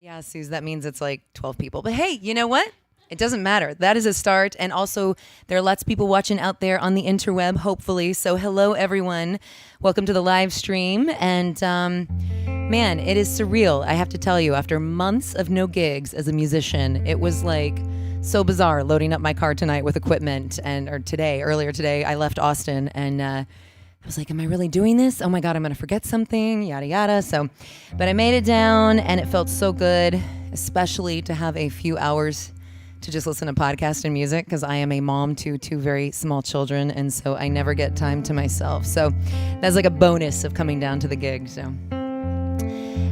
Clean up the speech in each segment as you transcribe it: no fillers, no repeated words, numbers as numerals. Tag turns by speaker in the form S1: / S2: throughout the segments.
S1: Yeah, Suze, that means it's like 12 people. But hey, you know what? It doesn't matter. That is a start. And also, there are lots of people watching out there on the interweb, hopefully. So, hello, everyone. Welcome to the live stream. And man, it is surreal. I have to tell you, after months of no gigs as a musician, it was like so bizarre loading up my car tonight with equipment. Earlier today, I left Austin and I was like, am I really doing this? Oh my God, I'm going to forget something, yada, yada. So, but I made it down and it felt so good, especially to have a few hours to just listen to podcasts and music because I am a mom to two very small children. And so I never get time to myself. So that's like a bonus of coming down to the gig. So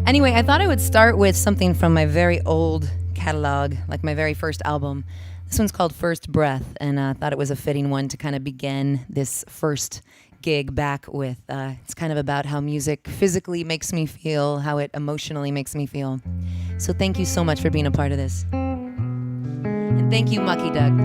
S1: anyway, I thought I would start with something from my very old catalog, like my very first album. This one's called First Breath. And I thought it was a fitting one to kind of begin this first gig back with. It's kind of about how music physically makes me feel, how it emotionally makes me feel. So thank you so much for being a part of this. And thank you, Mucky Doug.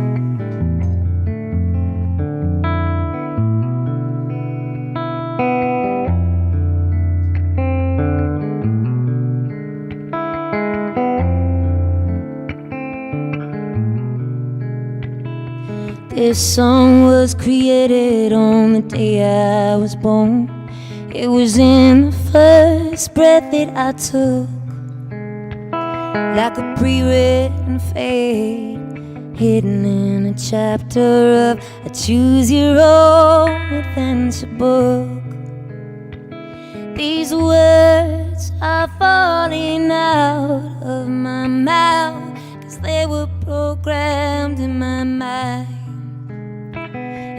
S2: This song was created on the day I was born. It was in the first breath that I took, like a pre-written fate, hidden in a chapter of a choose-your-own adventure book. These words are falling out of my mouth 'cause they were programmed in my mind.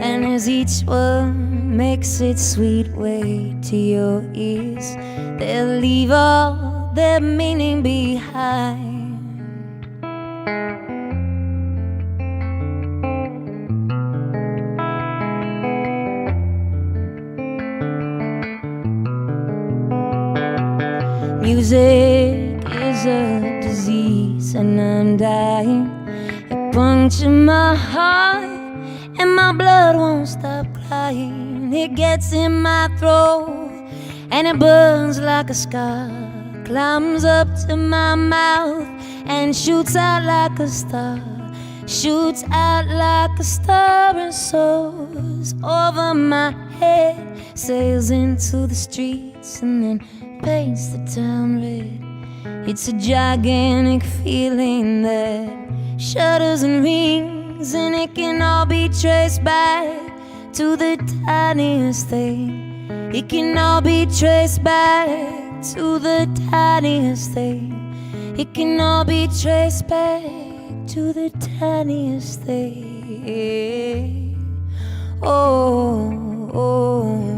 S2: And as each one makes its sweet way to your ears, they'll leave all their meaning behind. Music is a disease and I'm dying. It punctured my heart and my blood won't stop crying. It gets in my throat and it burns like a scar, climbs up to my mouth and shoots out like a star, shoots out like a star and soars over my head, sails into the streets and then paints the town red. It's a gigantic feeling that shudders and rings, and it can all be traced back to the tiniest thing. It can all be traced back to the tiniest thing. It can all be traced back to the tiniest thing. Oh, oh.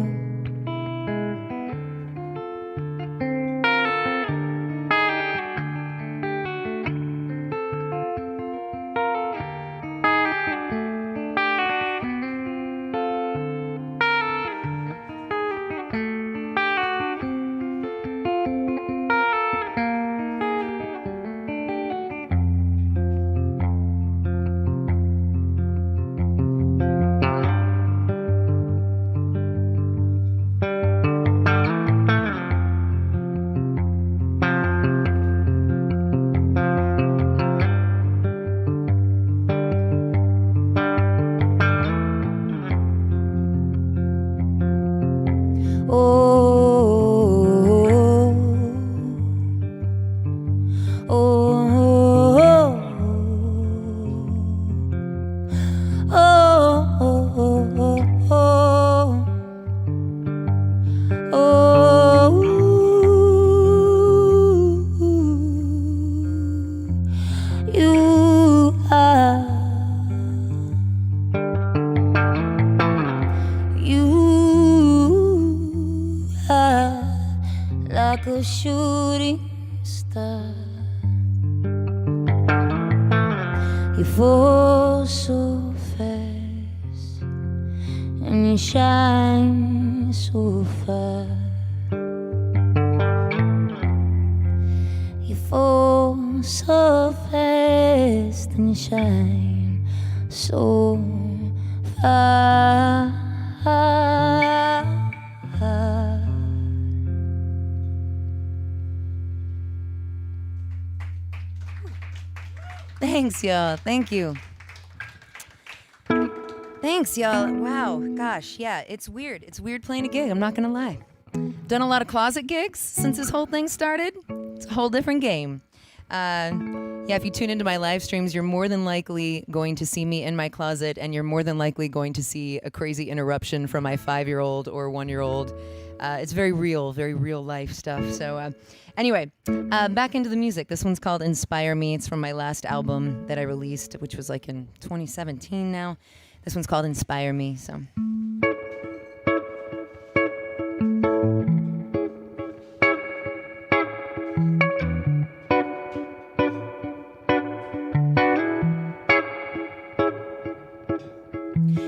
S2: Like a shooting star, you fall so fast and you shine so far. You fall so fast and you shine so far.
S1: Thanks, y'all. Thank you. Thanks, y'all. Wow. Gosh, yeah, it's weird. It's weird playing a gig. I'm not going to lie. Done a lot of closet gigs since this whole thing started. It's a whole different game. Yeah, if you tune into my live streams, you're more than likely going to see me in my closet, and you're more than likely going to see a crazy interruption from my 5-year-old or 1-year-old. It's very real life stuff. So anyway, back into the music. This one's called Inspire Me. It's from my last album that I released, which was like in 2017 now. This one's called Inspire Me. So.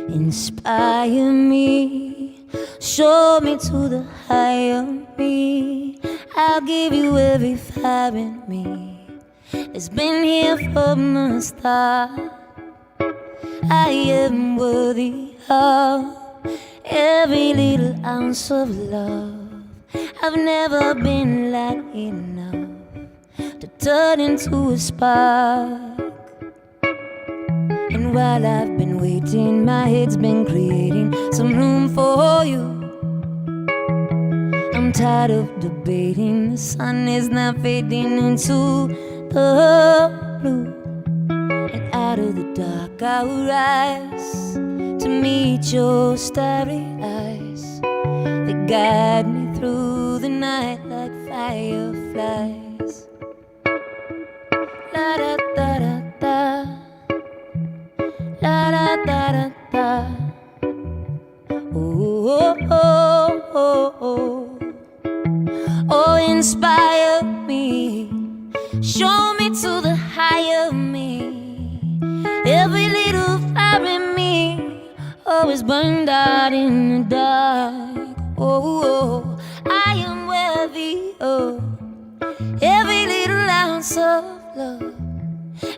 S2: Inspire me, show me to the higher me. I'll give you every fiber in me. It's been here from the start. I am worthy of every little ounce of love. I've never been light enough to turn into a spark. And while I've been waiting, my head's been creating some room for you. I'm tired of debating. The sun is now fading into the blue. And out of the dark I will rise to meet your starry eyes that guide me through the night like fireflies. La da da da da, la da da da da. Oh oh oh oh oh. Oh, inspire me, show me to the higher me. Every little fire in me always burned out in the dark. Oh, oh, I am worthy of every little ounce of love.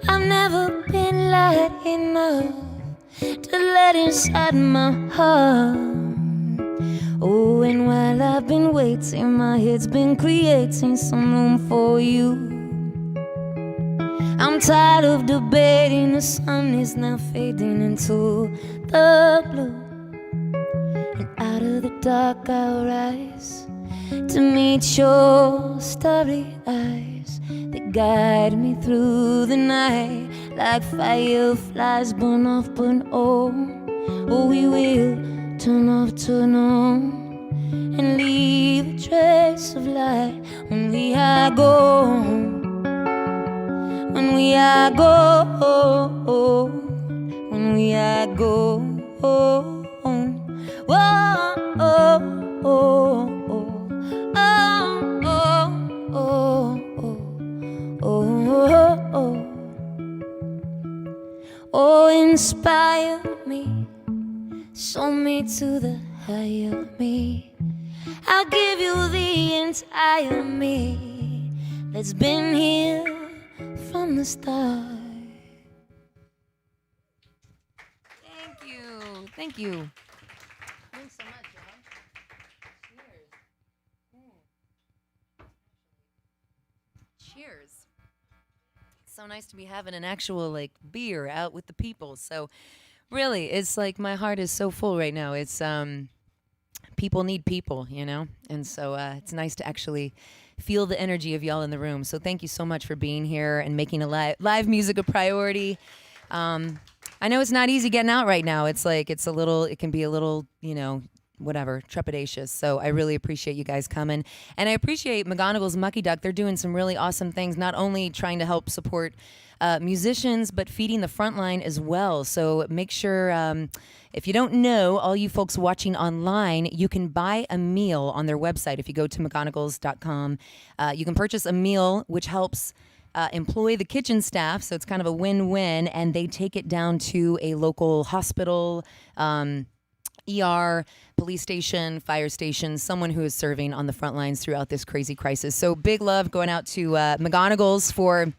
S2: I've never been light enough to let inside my heart. Oh, and while I've been waiting, my head's been creating some room for you. I'm tired of debating. The sun is now fading into the blue. And out of the dark I'll rise to meet your starry eyes that guide me through the night like fireflies. Burn off, burn on. Oh, we will turn off, turn on, and leave a trace of light when we are gone. When we are gone, when we are gone. Whoa, oh, oh, oh, oh, oh. Oh, inspire me, show me to the higher me. I'll give you the entire me that's been here from the start.
S1: Thank you. Thank you. Thanks so much, y'all. Cheers. Cheers. It's so nice to be having an actual like beer out with the people. So really, it's like my heart is so full right now. It's people need people, you know? And so it's nice to actually feel the energy of y'all in the room. So thank you so much for being here and making a live music a priority. I know it's not easy getting out right now. It's like it can be a little, you know, whatever, trepidatious. So I really appreciate you guys coming. And I appreciate McGonagall's Mucky Duck. They're doing some really awesome things, not only trying to help support musicians, but feeding the front line as well. So make sure, if you don't know, all you folks watching online, you can buy a meal on their website. If you go to McGonagalls.com, you can purchase a meal, which helps employ the kitchen staff. So it's kind of a win-win, and they take it down to a local hospital, ER, police station, fire station, someone who is serving on the front lines throughout this crazy crisis. So big love going out to McGonagall's for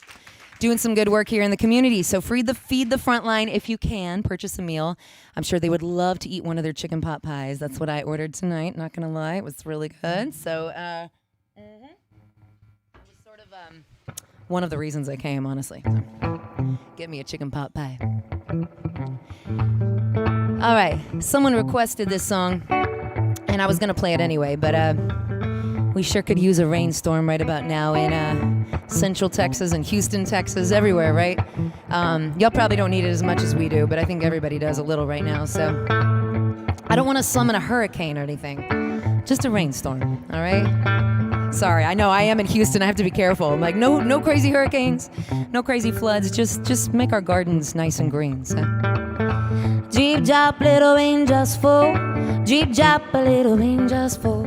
S1: doing some good work here in the community. So feed the front line if you can. Purchase a meal. I'm sure they would love to eat one of their chicken pot pies. That's what I ordered tonight. Not gonna lie, it was really good. So it was sort of one of the reasons I came, honestly. So. Get me a chicken pot pie. All right, someone requested this song, and I was gonna play it anyway, but we sure could use a rainstorm right about now in Central Texas and Houston, Texas, everywhere, right? Y'all probably don't need it as much as we do, but I think everybody does a little right now, so I don't want to summon a hurricane or anything, just a rainstorm, all right? Sorry, I know I am in Houston, I have to be careful. I'm like, no crazy hurricanes, no crazy floods, just make our gardens nice and green, so.
S2: Jeep drop, little rain just fall. Jeep drop, a little rain just fall.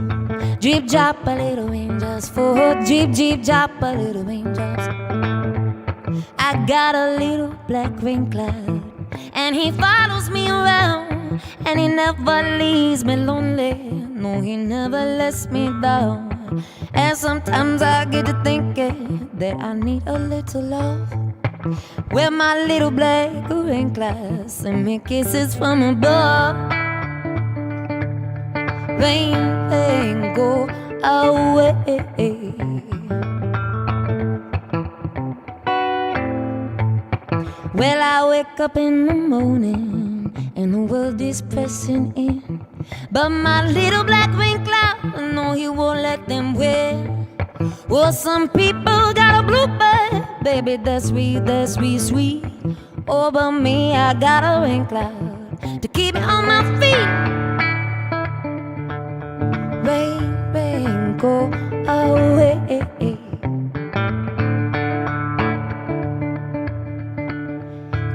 S2: Jeep drop, a little rain just fall. Jeep drop, a little rain just fall. I got a little black rain cloud, and he follows me around, and he never leaves me lonely. No, he never lets me down. And sometimes I get to thinking that I need a little love. Wear my little black rain clouds and me kisses from above. Rain, rain, go away. Well, I wake up in the morning and the world is pressing in, but my little black rain cloud, no, he won't let them win. Well, some people got a bluebird, baby, that's sweet, sweet. Oh, but me, I got a rain cloud to keep me on my feet. Rain, rain, go away.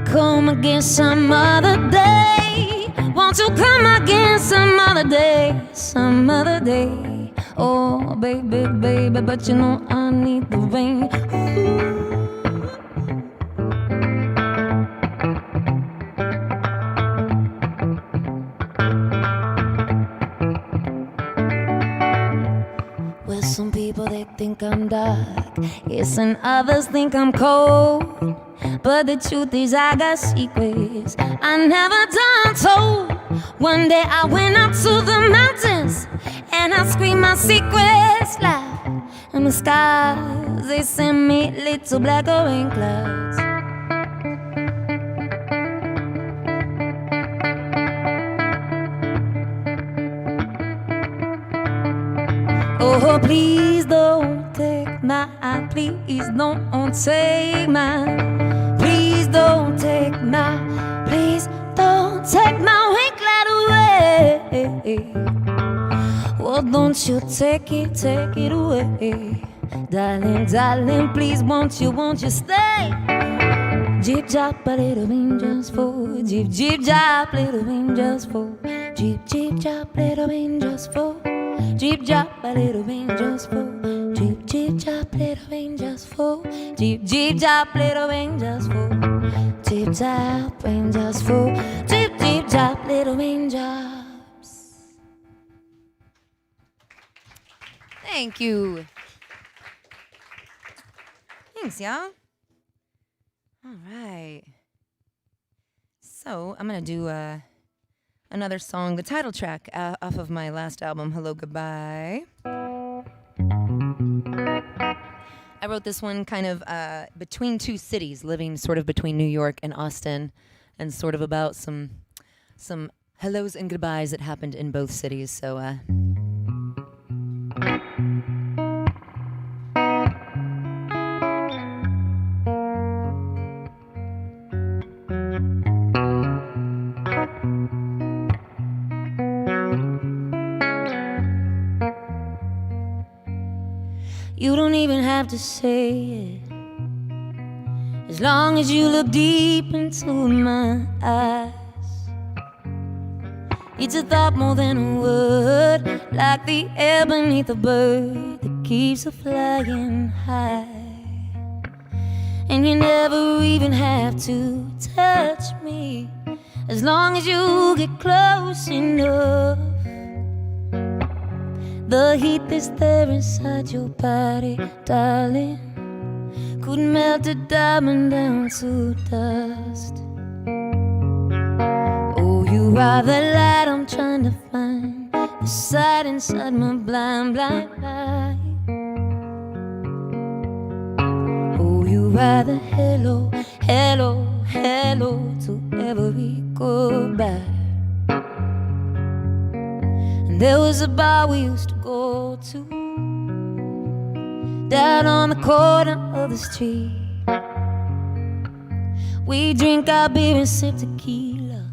S2: Come again some other day. Won't you come again some other day, some other day? Oh, baby, baby, but you know I need the rain. Ooh. Well, some people, they think I'm dark, yes, and others think I'm cold. But the truth is I got secrets I never done told. One day I went up to the mountains and I screamed my secrets loud, and the skies, they sent me little black rain clouds. Oh, please don't take my, please don't take my, please don't take my, please don't take my rain cloud away. Oh, don't you take it away. Darling, darling, please won't you stay? Jeep drop, a little rain just fall. Jeep drop, little rain just fall. Jeep drop, little rain just fall. Jeep drop, a little rain just fall. Jeep drop, little rain just fall. Jeep drop, little rain just fall. Jeep drop, rain just fall. Jeep drop, little rain drops.
S1: Thank you. Thanks, y'all. All right. So I'm gonna do another song, the title track off of my last album, Hello Goodbye. I wrote this one kind of between two cities, living sort of between New York and Austin, and sort of about some hellos and goodbyes that happened in both cities. So
S2: you don't even have to say it, as long as you look deep into my eyes. It's a thought more than a word, like the air beneath a bird that keeps a flying high. And you never even have to touch me, as long as you get close enough. The heat that's there inside your body, darling, could melt a diamond down to dust. Oh, you are the light I'm trying to find, the sight inside my blind, blind eye. Oh, you are the hello, hello, hello to every goodbye. And there was a bar we used to go to down on the corner of the street. We drink our beer and sip tequila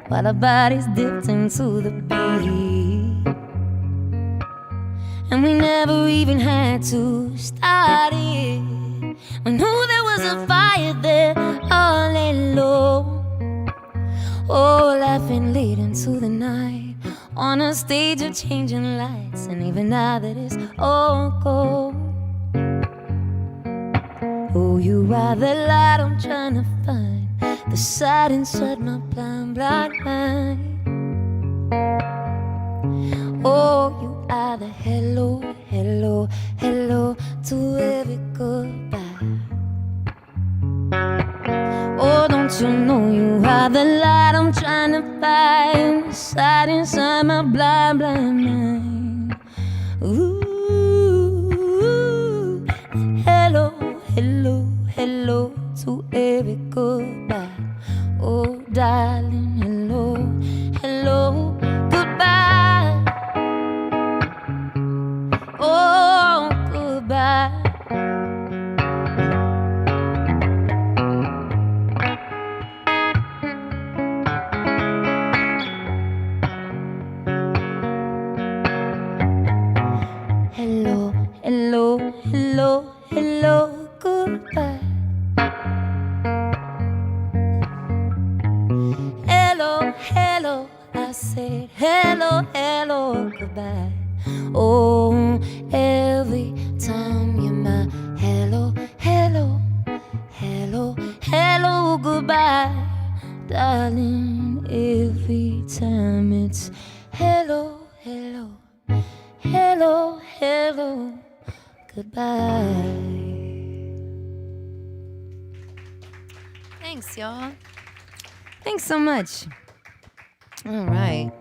S2: while our bodies dipped into the beat. And we never even had to start it. We knew there was a fire there all alone. Oh, laughing late into the night on a stage of changing lights. And even now that it's all gone, oh, you are the light I'm trying to find, the side inside my blind, blind mind. Oh, you are the hello, hello, hello to every goodbye. Oh, don't you know you are the light I'm trying to find, the side inside my blind, blind mind. Ooh, hello, hello, hello to every goodbye. Oh, darling, hello, hello, goodbye. Oh, goodbye. Hello, hello, hello, hello, goodbye. Hello, hello, I said hello, hello, goodbye. Oh, every time you're my hello, hello, hello, hello, goodbye. Darling, every time it's hello, hello, hello, hello, goodbye.
S1: Thanks, y'all. Thanks so much. All right.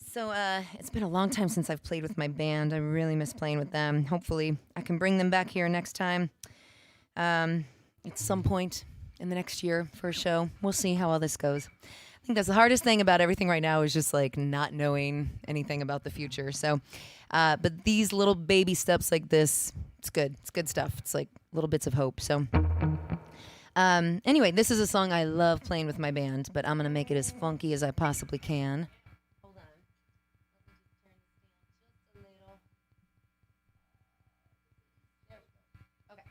S1: So it's been a long time since I've played with my band. I really miss playing with them. Hopefully I can bring them back here next time at some point in the next year for a show. We'll see how all this goes. I think that's the hardest thing about everything right now is just like not knowing anything about the future. So, but these little baby steps like this, it's good. It's good stuff. It's like little bits of hope. So anyway, this is a song I love playing with my band, but I'm going to make it as funky as I possibly can. Hold on. Let me just turn this down just a little. There we go. Okay.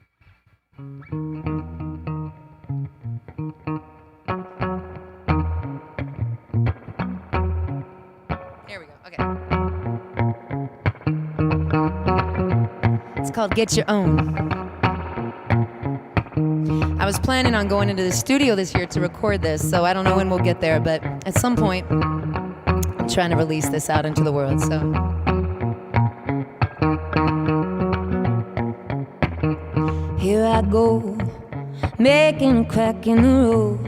S1: There we go. Okay. It's called Get Your Own. I was planning on going into the studio this year to record this, so I don't know when we'll get there, but at some point, I'm trying to release this out into the world, so.
S2: Here I go, making a crack in the road,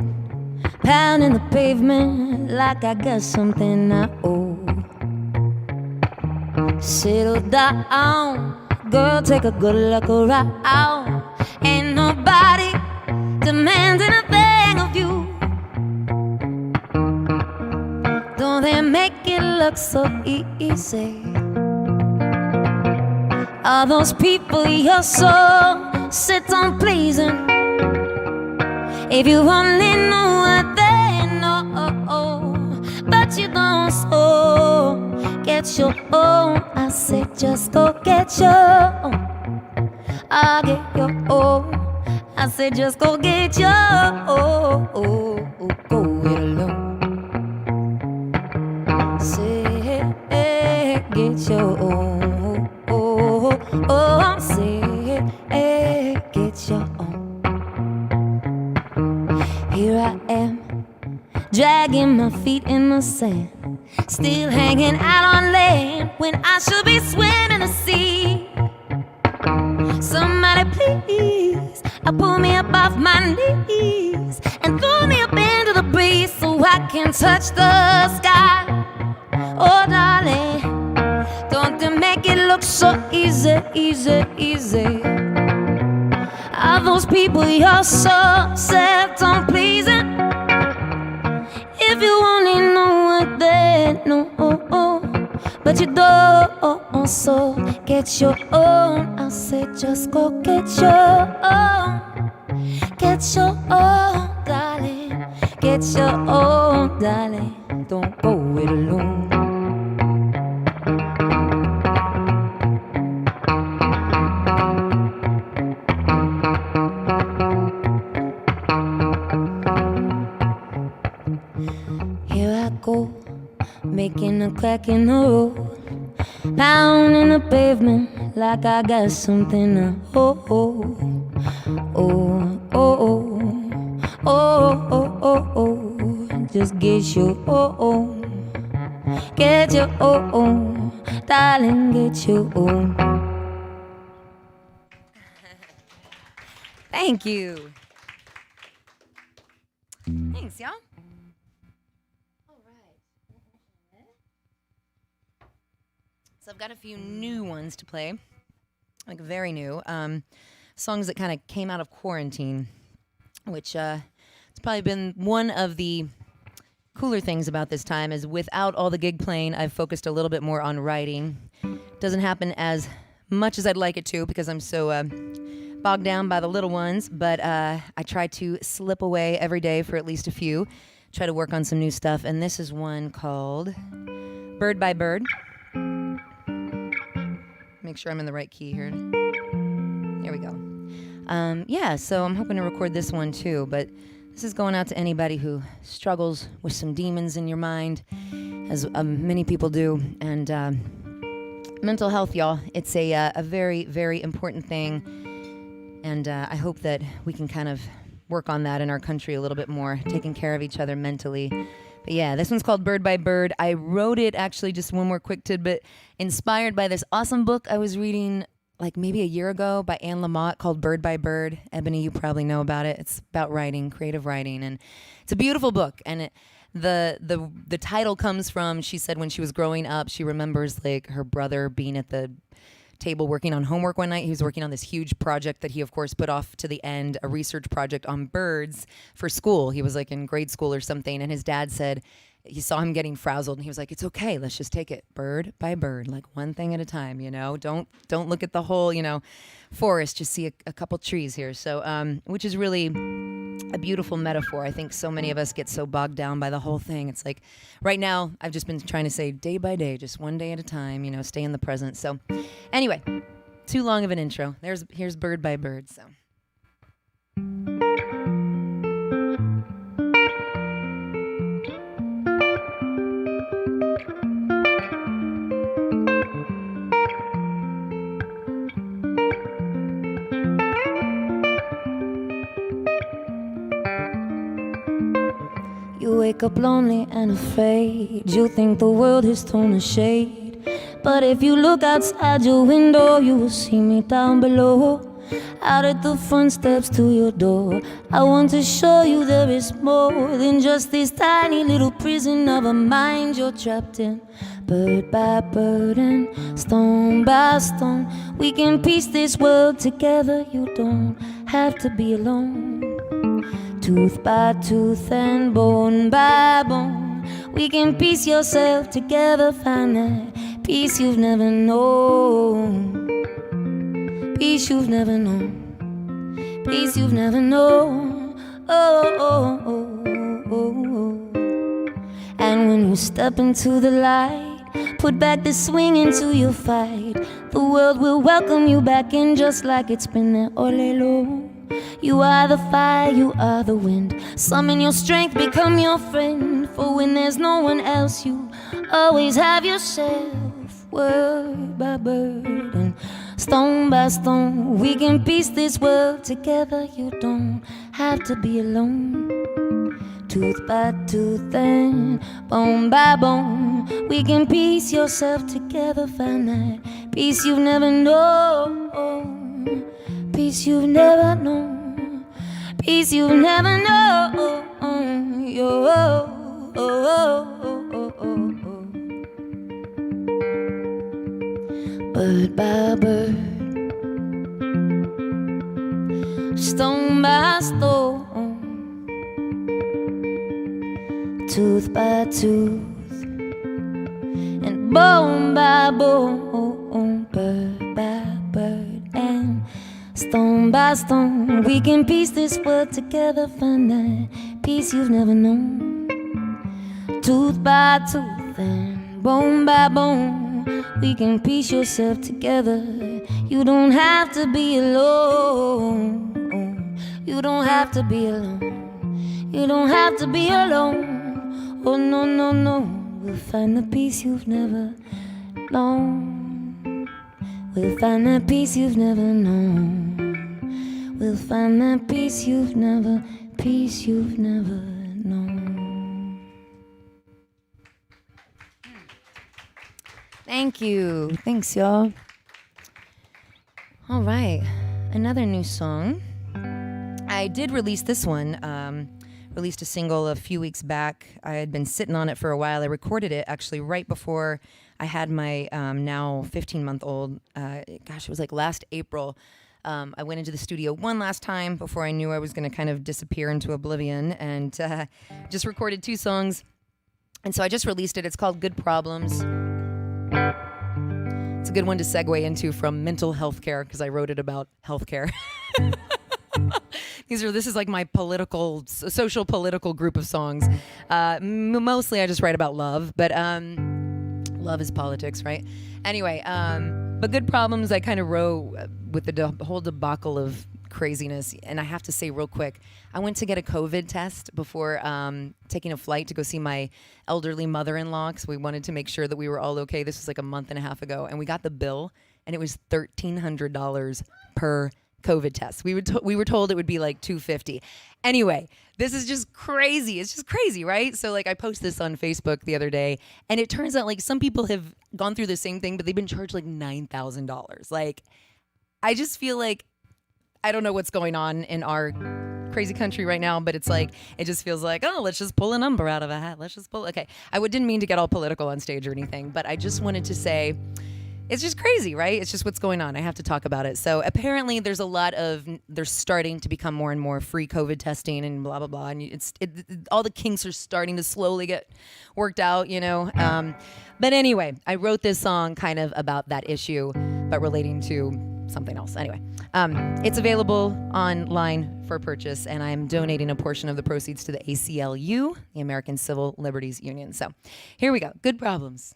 S2: pounding the pavement like I got something I owe. Settle down, girl, take a good look around. Ain't nobody demanding a thing of you. Don't they make it look so easy? All those people you're so set on pleasing, if you only know what they know, but you don't, so get your own. I say just go get your own. I'll get your own. I say just go get your own. Go it alone. Say get your own. Say get your own. Here I am, dragging my feet in the sand, still hanging out on land when I should be swimming the sea. Somebody please pull me up off my knees and throw me up into the breeze so I can touch the sky. Oh, darling, don't they make it look so easy, easy, easy? Are those people you're so set on pleasing? If you only know what they know, but you don't, so get your own. I say just go get your own. Get your own, darling. Get your own, darling. Don't go it alone. Here I go, making a crack in the road, pounding the pavement like I got something to hold. Just get your get your darling, get your
S1: Thank you. Thanks, y'all. So I've got a few new ones to play, like very new songs that kind of came out of quarantine, which it's probably been one of the cooler things about this time is without all the gig playing, I've focused a little bit more on writing. Doesn't happen as much as I'd like it to because I'm so bogged down by the little ones, but I try to slip away every day for at least a few, try to work on some new stuff, and this is one called Bird by Bird. Make sure I'm in the right key here. There we go. Yeah, so I'm hoping to record this one too, but this is going out to anybody who struggles with some demons in your mind, as many people do. And mental health, y'all, it's a very, very important thing. And I hope that we can kind of work on that in our country a little bit more, taking care of each other mentally. But yeah, this one's called Bird by Bird. I wrote it, actually, just one more quick tidbit, inspired by this awesome book I was reading like maybe a year ago by Anne Lamott called Bird by Bird. Ebony, you probably know about it. It's about writing, creative writing, and it's a beautiful book. And the title comes from, she said when she was growing up, she remembers like her brother being at the table working on homework one night. He was working on this huge project that he, of course, put off to the end, a research project on birds for school. He was like in grade school or something, and his dad said, he saw him getting frazzled, and he was like, "It's okay. Let's just take it bird by bird, like one thing at a time. You know, don't look at the whole, forest. Just see a couple trees here." So, which is really a beautiful metaphor. I think so many of us get so bogged down by the whole thing. It's like, right now, I've just been trying to say day by day, just one day at a time. Stay in the present. So, anyway, too long of an intro. Here's Bird by Bird. So.
S2: You wake up lonely and afraid. You think the world has thrown a shade. But if you look outside your window, you will see me down below, out at the front steps to your door. I want to show you there is more than just this tiny little prison of a mind you're trapped in. Bird by bird and stone by stone, we can piece this world together. You don't have to be alone. Tooth by tooth and bone by bone, we can piece yourself together. Find that peace you've never known. Peace you've never known. Peace you've never known. And when you step into the light, put back the swing into your fight. The world will welcome you back in, just like it's been there all along. You are the fire, you are the wind. Summon your strength, become your friend. For when there's no one else, you always have yourself. Word by bird and stone by stone, we can piece this world together. You don't have to be alone. Tooth by tooth and bone by bone, we can piece yourself together. Find that peace you've never known. Peace you've never known. peace you've never known. Bird by bird, stone by stone, tooth by tooth, and bone by bone, bird by bird, and stone by stone, we can piece this world together, find that peace you've never known. Tooth by tooth and bone by bone, we can piece yourself together. You don't have to be alone. You don't have to be alone. You don't have to be alone. Oh no, no, no. We'll find the peace you've never known. We'll find that peace you've never known. We'll find that peace you've never known.
S1: Thank you. Thanks, y'all. All right. Another new song. I did release this one. Released a single a few weeks back. I had been sitting on it for a while. I recorded it actually right before I had my now 15-month-old. It was like last April. I went into the studio one last time before I knew I was going to kind of disappear into oblivion, and just recorded 2 songs. And so I just released it. It's called Good Problems. It's a good one to segue into from mental health care, because I wrote it about healthcare. This is like my social political group of songs. Mostly I just write about love, but love is politics, right? Anyway, but Good Problems I kind of wrote with the whole debacle of craziness. And I have to say real quick, I went to get a COVID test before taking a flight to go see my elderly mother-in-law, because we wanted to make sure that we were all okay. This was like a month and a half ago, and we got the bill, and it was $1,300 per COVID test. We were told it would be like $250. Anyway, this is just crazy. It's just crazy, right? So like I posted this on Facebook the other day, and it turns out like some people have gone through the same thing, but they've been charged like $9,000. Like, I just feel like I don't know what's going on in our crazy country right now, but it's like, it just feels like, oh, let's just pull a number out of a hat. Okay. I didn't mean to get all political on stage or anything, but I just wanted to say, it's just crazy, right? It's just what's going on. I have to talk about it. So apparently there's starting to become more and more free COVID testing and blah, blah, blah. And all the kinks are starting to slowly get worked out, you know? But anyway, I wrote this song kind of about that issue, but relating to something else. Anyway, it's available online for purchase, and I'm donating a portion of the proceeds to the ACLU, the American Civil Liberties Union. So here we go. Good Problems.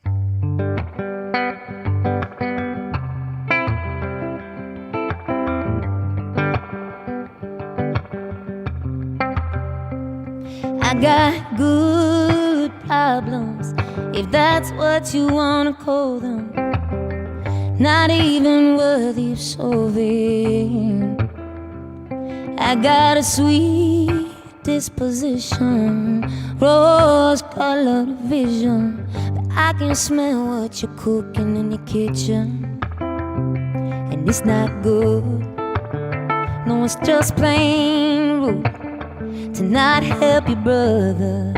S2: I got good problems, if that's what you wanna call them. Not even worthy of solving. I got a sweet disposition, rose-colored vision, but I can smell what you're cooking in your kitchen, and it's not good. No, it's just plain rude to not help your brother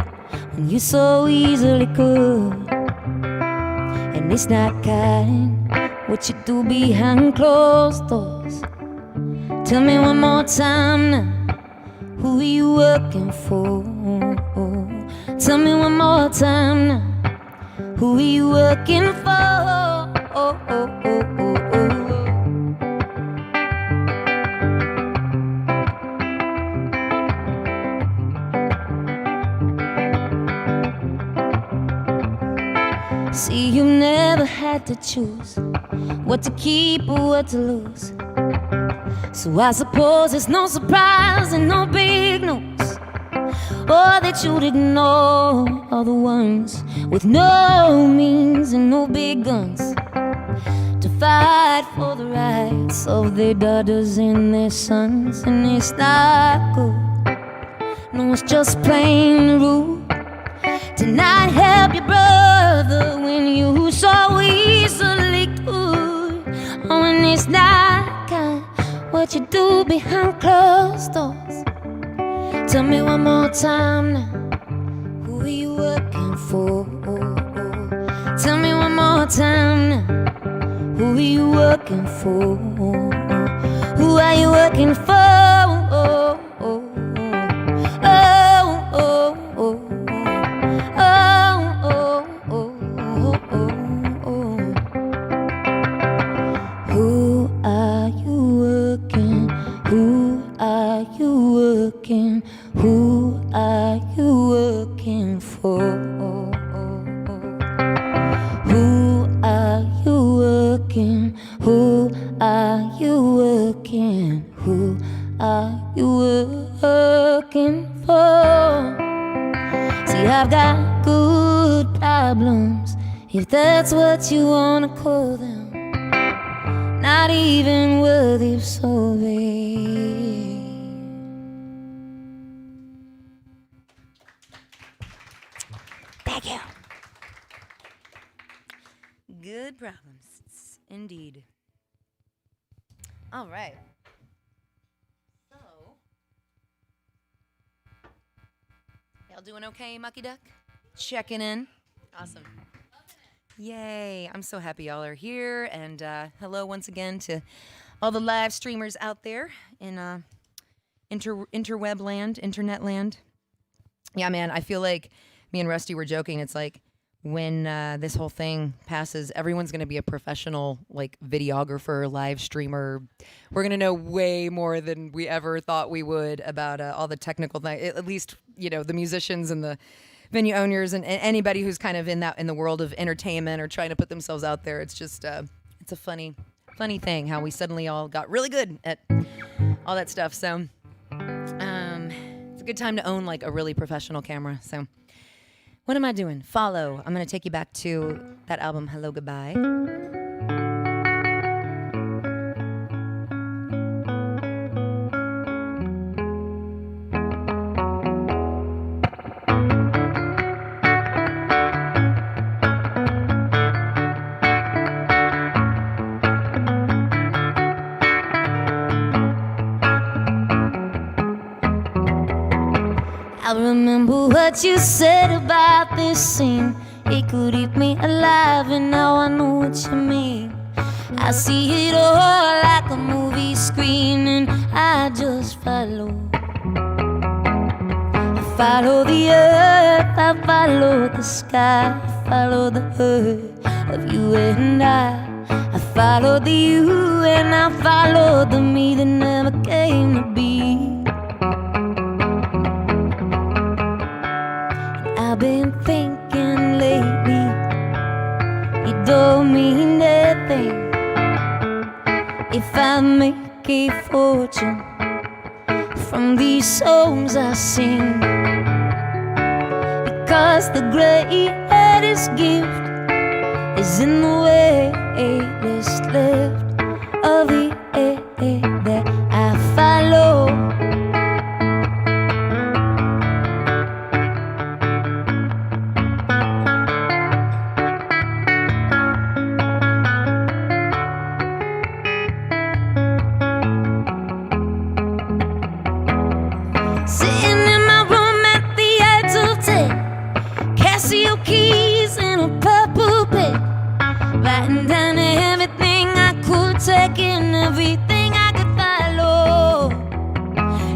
S2: when you so easily could, and it's not kind what you do behind closed doors. Tell me one more time now, who are you working for? Tell me one more time now, who are you working for? See, you never had to choose what to keep or what to lose. So I suppose it's no surprise and no big news, or that you'd ignore all the ones with no means and no big guns to fight for the rights of their daughters and their sons. And it's not good, no, it's just plain rude to not help your brother when you so easily could. Oh, and it's not kind what you do behind closed doors. Tell me one more time now, who are you working for? Tell me one more time now, who are you working for? Who are you working for? Oh, oh, oh, oh, oh, oh, oh, oh, oh. Who are you working? Who are you working? Who are you working for? Who are you working? Who are you working? Who are you working for? See, I've got good problems, if that's what you wanna call them, not even worthy of solving. Thank you.
S1: Good problems, indeed. All right. So, y'all doing okay, Mucky Duck? Checking in. Awesome. Yay. I'm so happy y'all are here. And hello once again to all the live streamers out there in interweb land, internet land. Yeah, man, I feel like me and Rusty were joking. It's like when this whole thing passes, everyone's going to be a professional, like, videographer, live streamer. We're going to know way more than we ever thought we would about all the technical things. At least, you know, the musicians and the venue owners and anybody who's kind of in the world of entertainment or trying to put themselves out there. It's just it's a funny thing how we suddenly all got really good at all that stuff. So it's a good time to own like a really professional camera. So what am I doing? Follow. I'm going to take you back to that album, Hello, Goodbye.
S2: I remember what you said about this scene. It could eat me alive, and now I know what you mean. I see it all like a movie screen, and I just follow. I follow the earth, I follow the sky, I follow the hurt of you and I follow the you, and I follow the me that never came to be. I've been thinking lately, it don't mean nothing if I make a fortune from these songs I sing, because the greatest gift is in the way that's left of the air that I follow. Sitting in my room at the edge of 10, Casio keys in a purple pen, writing down everything I could take and everything I could follow.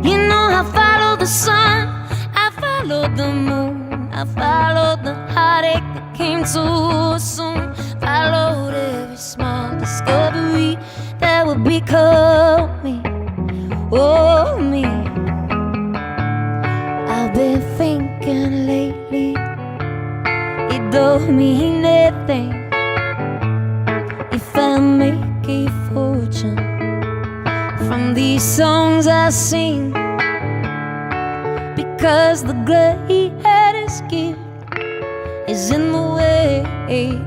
S2: You know I followed the sun, I followed the moon, I followed the heartache that came too soon, followed every small discovery that would become me, oh me. I've been thinking lately, it don't mean nothing if I make a fortune from these songs I sing, because the greatest gift is in the way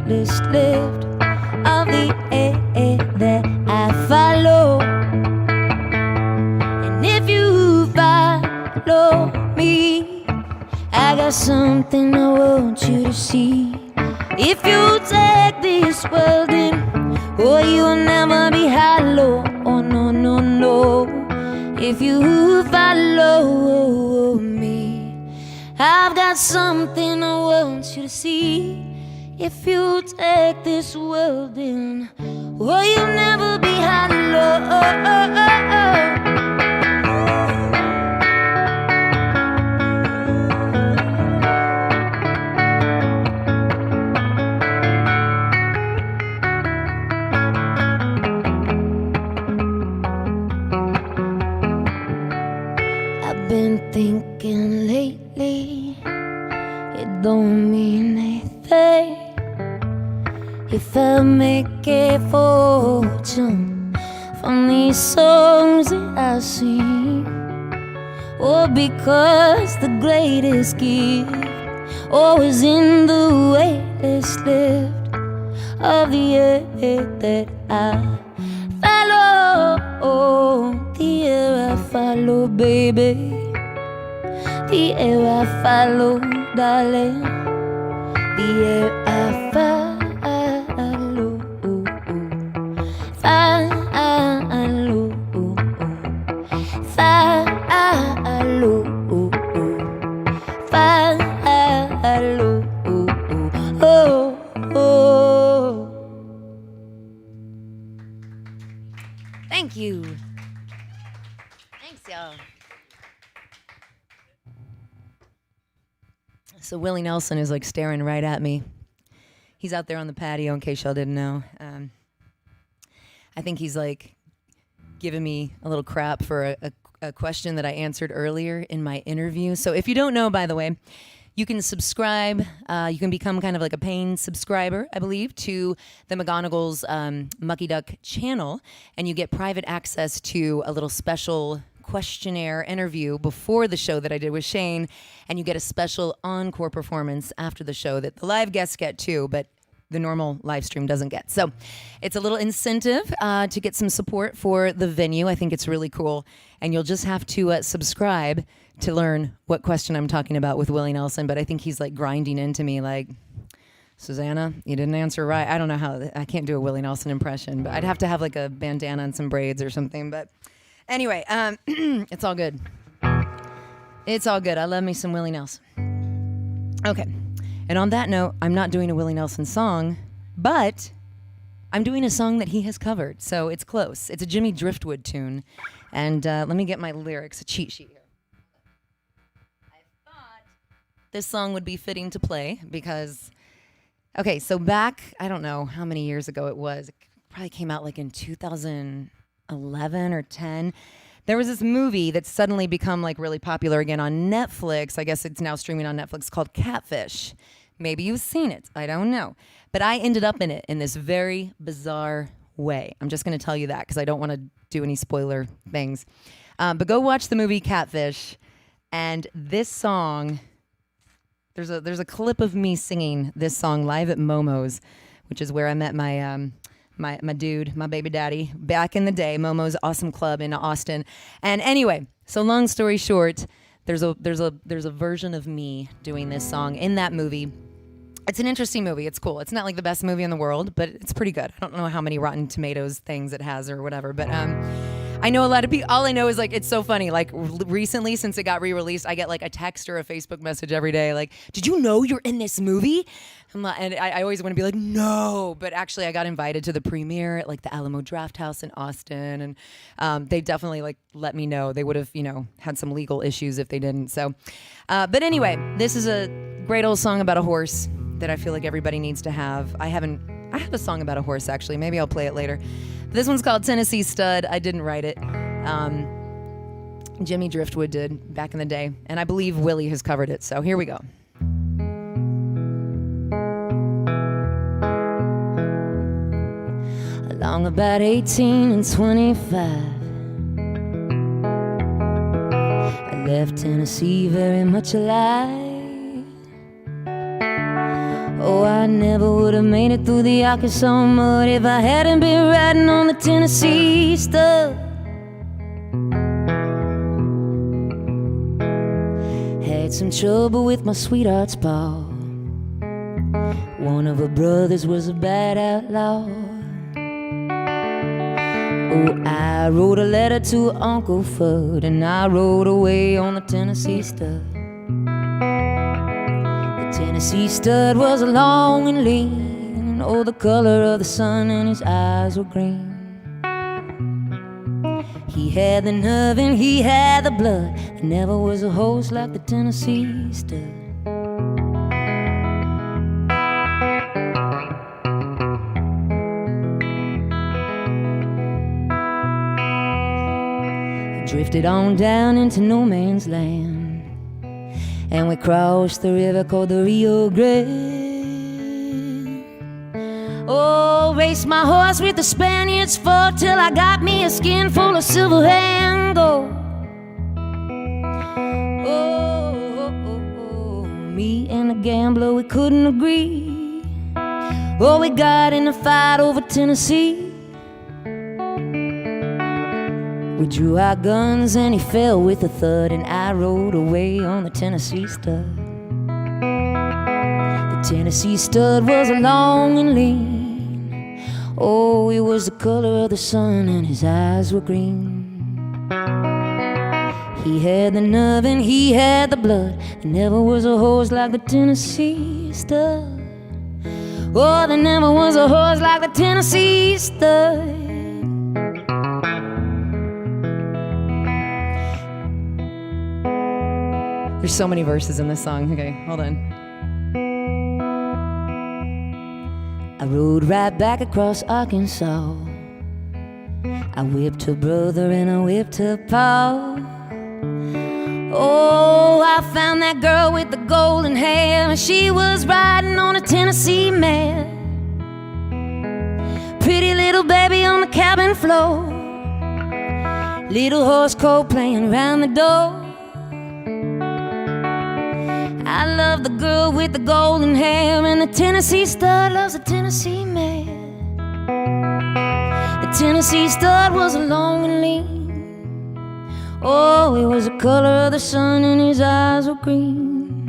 S2: that's left of the air that I follow. And if you follow me, I got something I want you to see. If you take this world in, oh, you'll never be hollow. Oh, no, no, no. If you follow me, I've got something I want you to see. If you take this world in, will you never be hollow? I've been thinking lately, it don't mean anything if I make a fortune from these songs that I sing, or because the greatest gift always in the weightless lift of the air that I follow. The air I follow, baby, the air I follow, darling, the air I follow.
S1: Thank you. Thanks, y'all. So Willie Nelson is like staring right at me. He's out there on the patio, in case y'all didn't know. I think he's like giving me a little crap for a question that I answered earlier in my interview. So if you don't know, by the way, you can subscribe. You can become kind of like a paying subscriber, I believe, to the McGonagall's Mucky Duck channel, and you get private access to a little special questionnaire interview before the show that I did with Shane, and you get a special encore performance after the show that the live guests get too, but the normal live stream doesn't get. So it's a little incentive to get some support for the venue. I think it's really cool, and you'll just have to subscribe to learn what question I'm talking about with Willie Nelson. But I think he's like grinding into me like, Suzanna, you didn't answer right. I don't know how, I can't do a Willie Nelson impression, but I'd have to have like a bandana and some braids or something. But anyway, it's all good. It's all good. I love me some Willie Nelson. Okay. And on that note, I'm not doing a Willie Nelson song, but I'm doing a song that he has covered. So it's close. It's a Jimmy Driftwood tune. And let me get my lyrics, a cheat sheet here. I thought this song would be fitting to play because, okay, so back, I don't know how many years ago it was. It probably came out like in 2011 or 10. There was this movie that's suddenly become like really popular again on Netflix. I guess it's now streaming on Netflix, called Catfish. Maybe you've seen it. I don't know. But I ended up in it in this very bizarre way. I'm just going to tell you that because I don't want to do any spoiler things. But go watch the movie Catfish. And this song, there's a clip of me singing this song live at Momo's, which is where I met my dude, my baby daddy, back in the day, Momo's awesome club in Austin. And anyway, so long story short, there's a version of me doing this song in that movie. It's an interesting movie. It's cool. It's not like the best movie in the world, but it's pretty good. I don't know how many Rotten Tomatoes things it has or whatever, but I know a lot of people. All I know is like it's so funny. Like recently, since it got re-released, I get like a text or a Facebook message every day. Like, did you know you're in this movie? And I always want to be like, no, but actually, I got invited to the premiere at like the Alamo Drafthouse in Austin, and they definitely like let me know. They would have, had some legal issues if they didn't. So, but anyway, this is a great old song about a horse that I feel like everybody needs to have. I have a song about a horse actually. Maybe I'll play it later. This one's called Tennessee Stud. I didn't write it. Jimmy Driftwood did back in the day, and I believe Willie has covered it. So here we go.
S2: Along about 18 and 25, I left Tennessee very much alive. Oh, I never would have made it through the Arkansas mud if I hadn't been riding on the Tennessee Stud. Had some trouble with my sweetheart's paw. One of her brothers was a bad outlaw. Oh, I wrote a letter to Uncle Fudd, and I rode away on the Tennessee Stud. Tennessee stud was long and lean, oh, the color of the sun, and his eyes were green. He had the nerve and he had the blood. There never was a horse like the Tennessee stud. We drifted on down into no man's land, and we crossed the river called the Rio Grande. Oh, raced my horse with the Spaniards fought till I got me a skin full of silver and gold. Oh, me and the gambler, we couldn't agree. Oh, we got in a fight over Tennessee. We drew our guns and he fell with a thud, and I rode away on the Tennessee stud. The Tennessee stud was long and lean, oh, he was the color of the sun, and his eyes were green. He had the nerve and he had the blood. There never was a horse like the Tennessee stud. Oh, there never was a horse like the Tennessee stud.
S1: There's so many verses in this song. Okay, hold on.
S2: I rode right back across Arkansas. I whipped her brother and I whipped her pa. Oh, I found that girl with the golden hair. She was riding on a Tennessee mare. Pretty little baby on the cabin floor. Little horse colt playing around the door. I love the girl with the golden hair, and the Tennessee stud loves the Tennessee mare. The Tennessee stud was long and lean, oh, he was the color of the sun, and his eyes were green.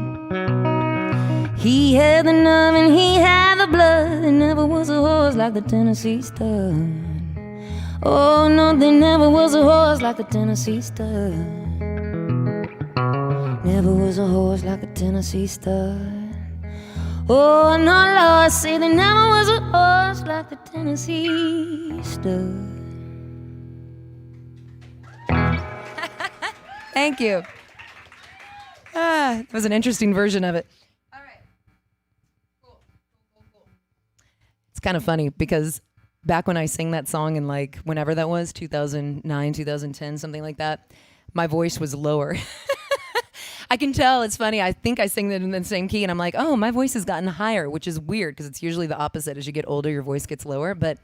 S2: He had the nerve and he had the blood. There never was a horse like the Tennessee stud. Oh no, there never was a horse like the Tennessee stud. Never was a horse like the Tennessee stud. Oh no, Lord, say there never was a horse like the Tennessee stud.
S1: Thank you. It was an interesting version of it. All right. Cool. It's kind of funny because back when I sang that song in like whenever that was, 2009, 2010, something like that, my voice was lower. I can tell. It's funny. I think I sing that in the same key, and I'm like, oh, my voice has gotten higher, which is weird because it's usually the opposite. As you get older, your voice gets lower. But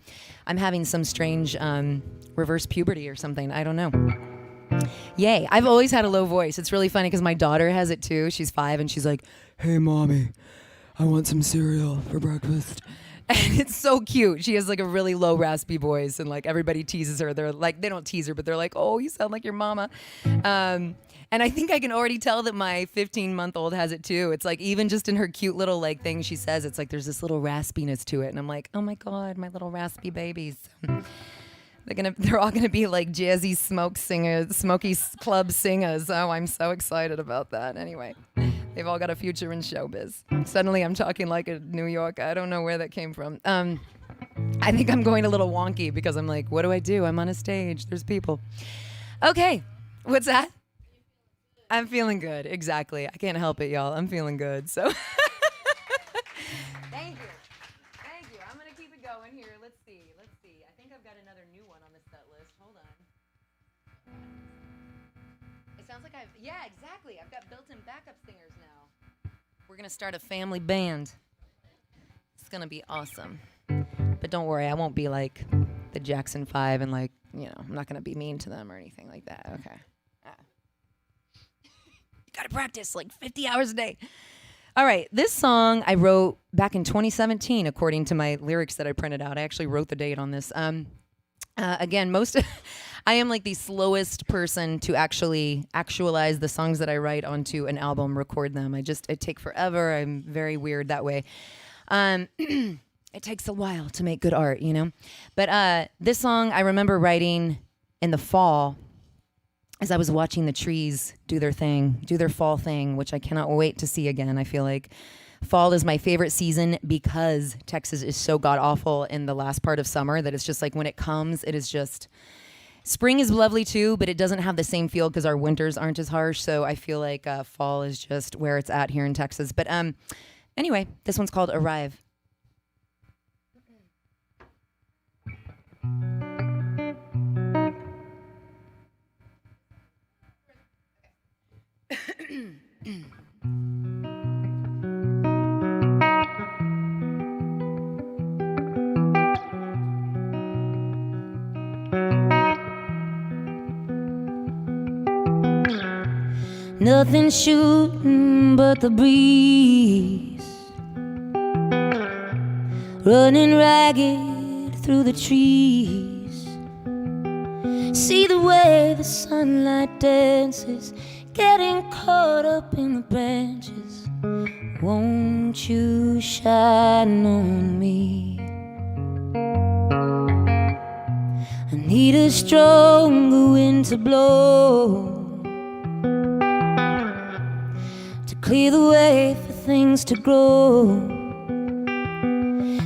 S1: I'm having some strange reverse puberty or something. I don't know. Yay. I've always had a low voice. It's really funny because my daughter has it too. She's 5, and she's like, hey, Mommy, I want some cereal for breakfast. And it's so cute. She has like a really low raspy voice, and like everybody teases her. They're like, they don't tease her, but they're like, oh, you sound like your mama. And I think I can already tell that my 15-month-old has it too. It's like even just in her cute little like thing she says, it's like there's this little raspiness to it. And I'm like, oh my God, my little raspy babies. They're all gonna be like jazzy smoky club singers. Oh, I'm so excited about that. Anyway, they've all got a future in showbiz. Suddenly I'm talking like a New York. I don't know where that came from. I think I'm going a little wonky because I'm like, what do? I'm on a stage. There's people. Okay, what's that? I'm feeling good. Exactly. I can't help it, y'all. I'm feeling good. So thank you. Thank you. I'm going to keep it going here. Let's see. I think I've got another new one on the set list. Hold on. It sounds like yeah, exactly. I've got built-in backup singers now. We're going to start a family band. It's going to be awesome. But don't worry, I won't be like the Jackson 5 and like, I'm not going to be mean to them or anything like that. Okay. Gotta practice like 50 hours a day. All right, this song I wrote back in 2017, according to my lyrics that I printed out. I actually wrote the date on this. Again, I am like the slowest person to actually actualize the songs that I write onto an album, record them. It take forever. I'm very weird that way. It takes a while to make good art, But this song I remember writing in the fall, as I was watching the trees do their fall thing, which I cannot wait to see again. I feel like fall is my favorite season because Texas is so god awful in the last part of summer that it's just like when it comes, it is just. Spring is lovely too, but it doesn't have the same feel because our winters aren't as harsh. So I feel like fall is just where it's at here in Texas. But anyway, this one's called Arrive.
S2: Nothing shooting but the breeze, running ragged through the trees. See the way the sunlight dances, getting caught up in the branches. Won't you shine on me? I need a stronger wind to blow, clear the way for things to grow.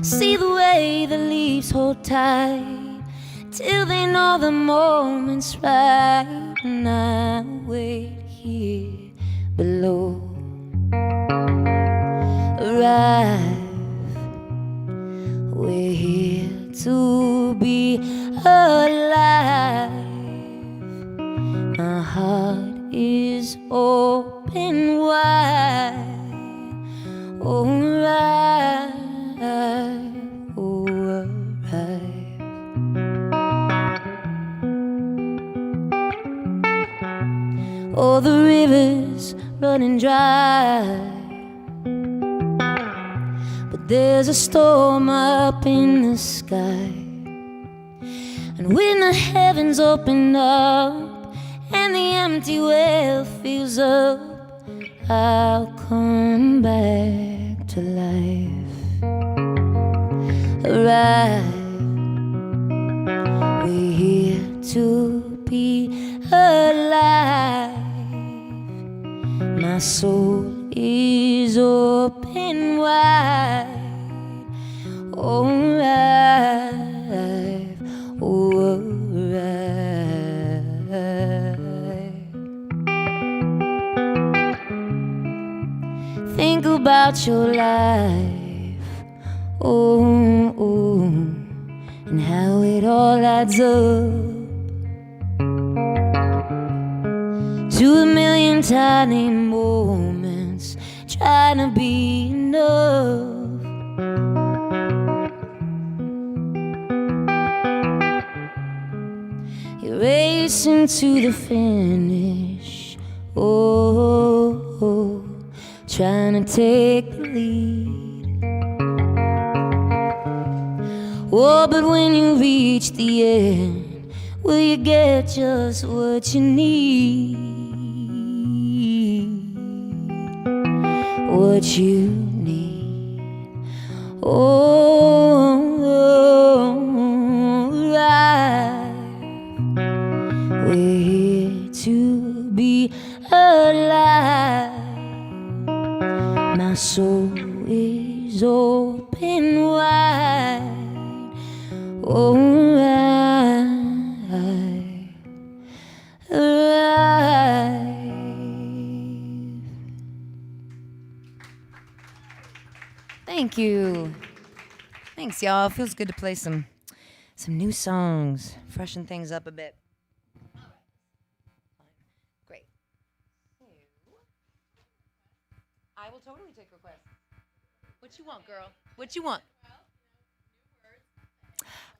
S2: See the way the leaves hold tight till they know the moment's right. And I wait here below. Arrive, we're here to be alive. My heart is open wide. Oh, arrive, oh, arrive. Oh, the river's running dry, but there's a storm up in the sky. And when the heavens open up and the empty well fills up, I'll come back to life. Arrive, we're here to be alive. My soul is open wide. Oh, arrive, oh, arrive. Think about your life, oh, oh, and how it all adds up to a million tiny moments trying to be enough. You're racing to the finish, oh, oh, trying to take the lead. Oh, but when you reach the end, will you get just what you need? What you need. Oh, right. We're here to be alive. My soul is open wide. Oh, right, right.
S1: Thank you. Thanks, y'all. Feels good to play some new songs, freshen things up a bit. Great. I will totally take requests. What you want, girl? What you want?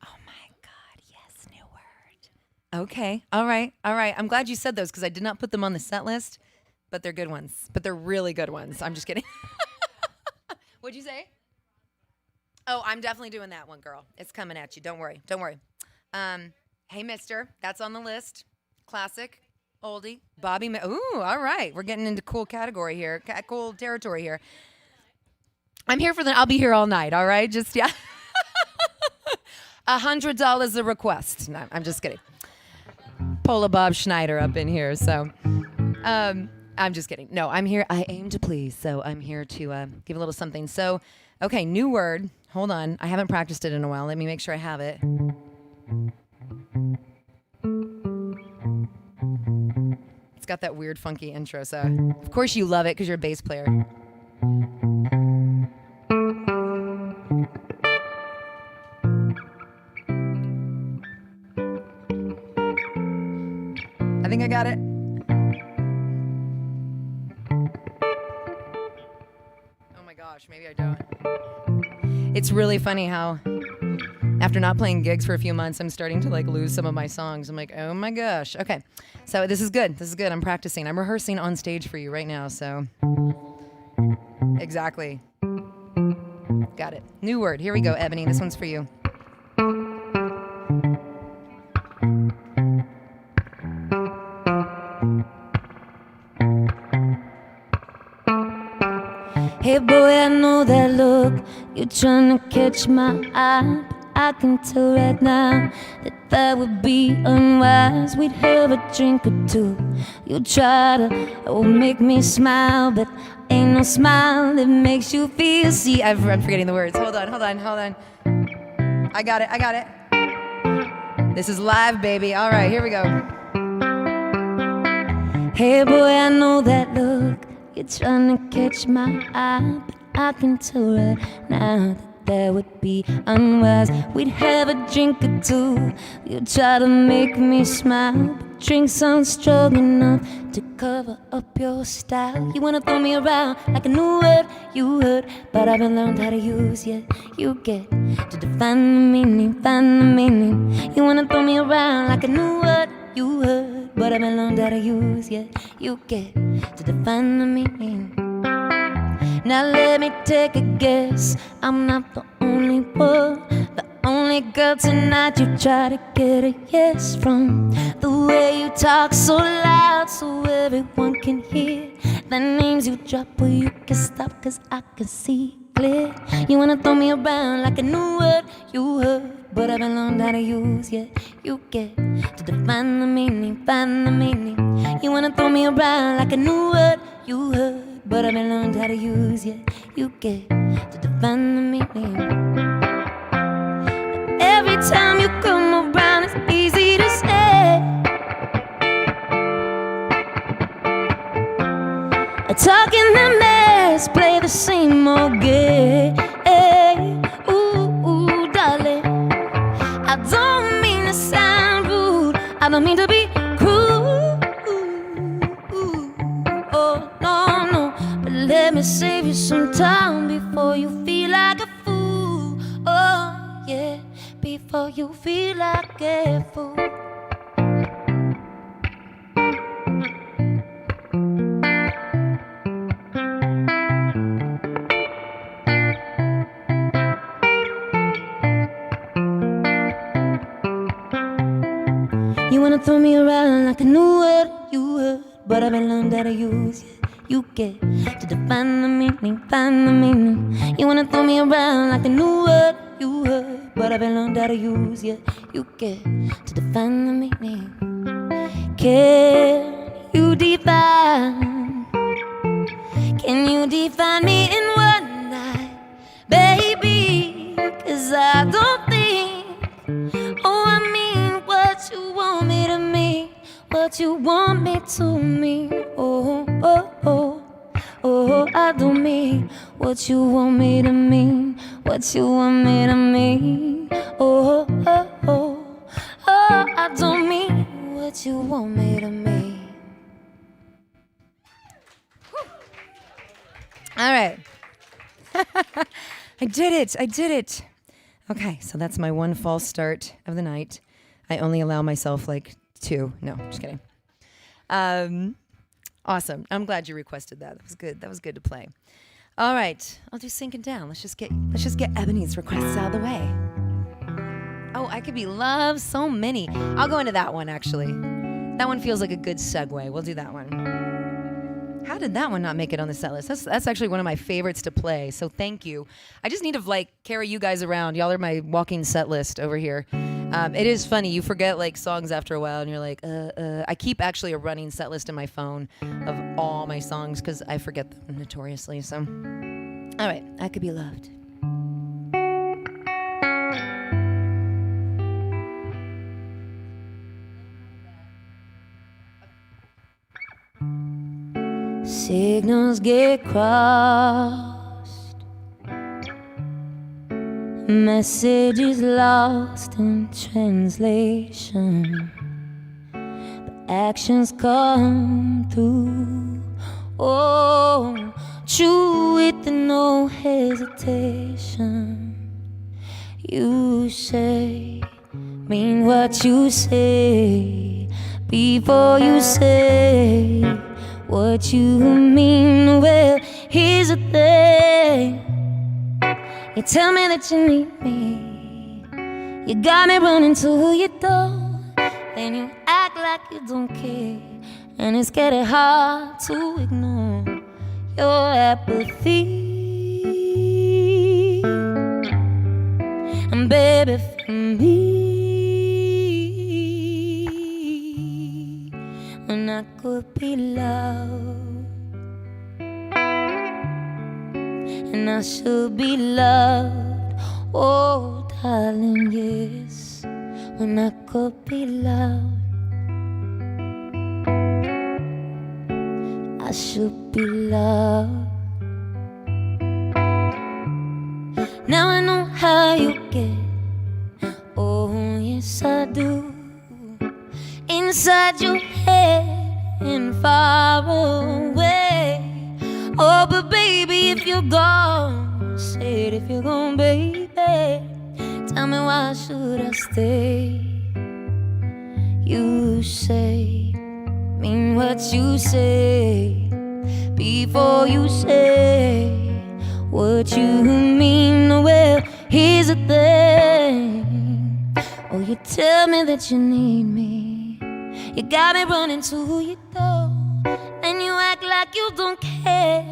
S1: Oh my God, yes, new word. Okay, all right. I'm glad you said those because I did not put them on the set list, but they're good ones. But they're really good ones. I'm just kidding. What'd you say? Oh, I'm definitely doing that one, girl. It's coming at you. Don't worry. Hey, mister, that's on the list. Classic, oldie, Bobby. Ooh, all right. We're getting into cool category here, cool territory here. I'm here for I'll be here all night, all right? Just, yeah. $100 a request. No, I'm just kidding. Pola Bob Schneider up in here, so. I'm just kidding. No, I'm here. I aim to please. So I'm here to give a little something. So, okay, new word. Hold on. I haven't practiced it in a while. Let me make sure I have it. It's got that weird, funky intro. So, of course, you love it because you're a bass player. I think I got it. Oh my gosh, maybe I don't. It's really funny how after not playing gigs for a few months, I'm starting to like lose some of my songs. I'm like, oh my gosh. Okay, so this is good. This is good. I'm practicing. I'm rehearsing on stage for you right now. So exactly. Got it. New word. Here we go, Ebony. This one's for you.
S2: Hey boy, I know that look. You're trying to catch my eye. I can tell right now that would be unwise. We'd have a drink or two. You try to make me smile, but ain't no smile that makes you feel.
S1: See, I'm forgetting the words. Hold on. I got it. This is live, baby. All right, here we go.
S2: Hey boy, I know that look. You're trying to catch my eye, but I can tell right now that would be unwise. We'd have a drink or two. You try to make me smile, but drinks aren't strong enough to cover up your style. You wanna throw me around like a new word you heard, but I haven't learned how to use yet. You get to define the meaning, find the meaning. You wanna throw me around like a new word you heard, but I haven't learned how to use yet. You get to define the meaning. Now let me take a guess. I'm not the only one, the only girl tonight you try to get a yes from. The way you talk so loud so everyone can hear the names you drop, but you can stop cause I can see clear. You wanna throw me around like a new word you heard, but I haven't learned how to use yet. You get to define the meaning, find the meaning. You wanna throw me around like a new word you heard, but I haven't learned how to use yet. You get to define the meaning. Every time you come around, it's easy to say. Talking the mess, play the same old game. Ooh, darling, I don't mean to sound rude, I don't mean to be cruel. Oh, no, but let me save you some time before you feel like a fool. Oh, yeah, before you feel like a fool. You wanna throw me around like a new word you heard, but I haven't learned how to use yet. You get to define the meaning, find the meaning. You wanna throw me around like a new word you heard, but I haven't learned how to use yet. You get to define the meaning. Can you define? Can you define me in one night, baby? Cause I don't think, oh, I mean what you want me to mean, what you want me to mean. Oh, I don't mean what you want me to mean, what you want me to mean. Oh, I don't mean what you want me to mean.
S1: All right. I did it. Okay, so that's my one false start of the night. I only allow myself like 2. No, just kidding. Awesome. I'm glad you requested that. That was good to play. All right, I'll do sinking down. Let's just get Ebony's requests out of the way. Oh, I could be loved so many. I'll go into that one actually. That one feels like a good segue. We'll do that one. How did that one not make it on the set list? That's actually one of my favorites to play. So thank you. I just need to like carry you guys around. Y'all are my walking set list over here. It is funny. You forget like songs after a while, and you're like, I keep actually a running set list in my phone of all my songs because I forget them notoriously. So, all right, I Could Be Loved.
S2: Signals get crossed, messages lost in translation, but actions come through. Oh, true with no hesitation. You say, mean what you say before you say what you mean. Well, here's the thing. You tell me that you need me. You got me running to your door. Then you act like you don't care, and it's getting hard to ignore your apathy. And baby, for me, when I could be loved, and I should be loved, oh darling, yes, when I could be loved, I should be loved. Now I know how you get, oh yes I do, inside your head and far away. Oh, but baby, if you're gone, say it if you're gone, baby. Tell me why should I stay? You say, mean what you say before you say what you mean. Well, here's the thing. Oh, you tell me that you need me. You got me running to your door, and you act like you don't care,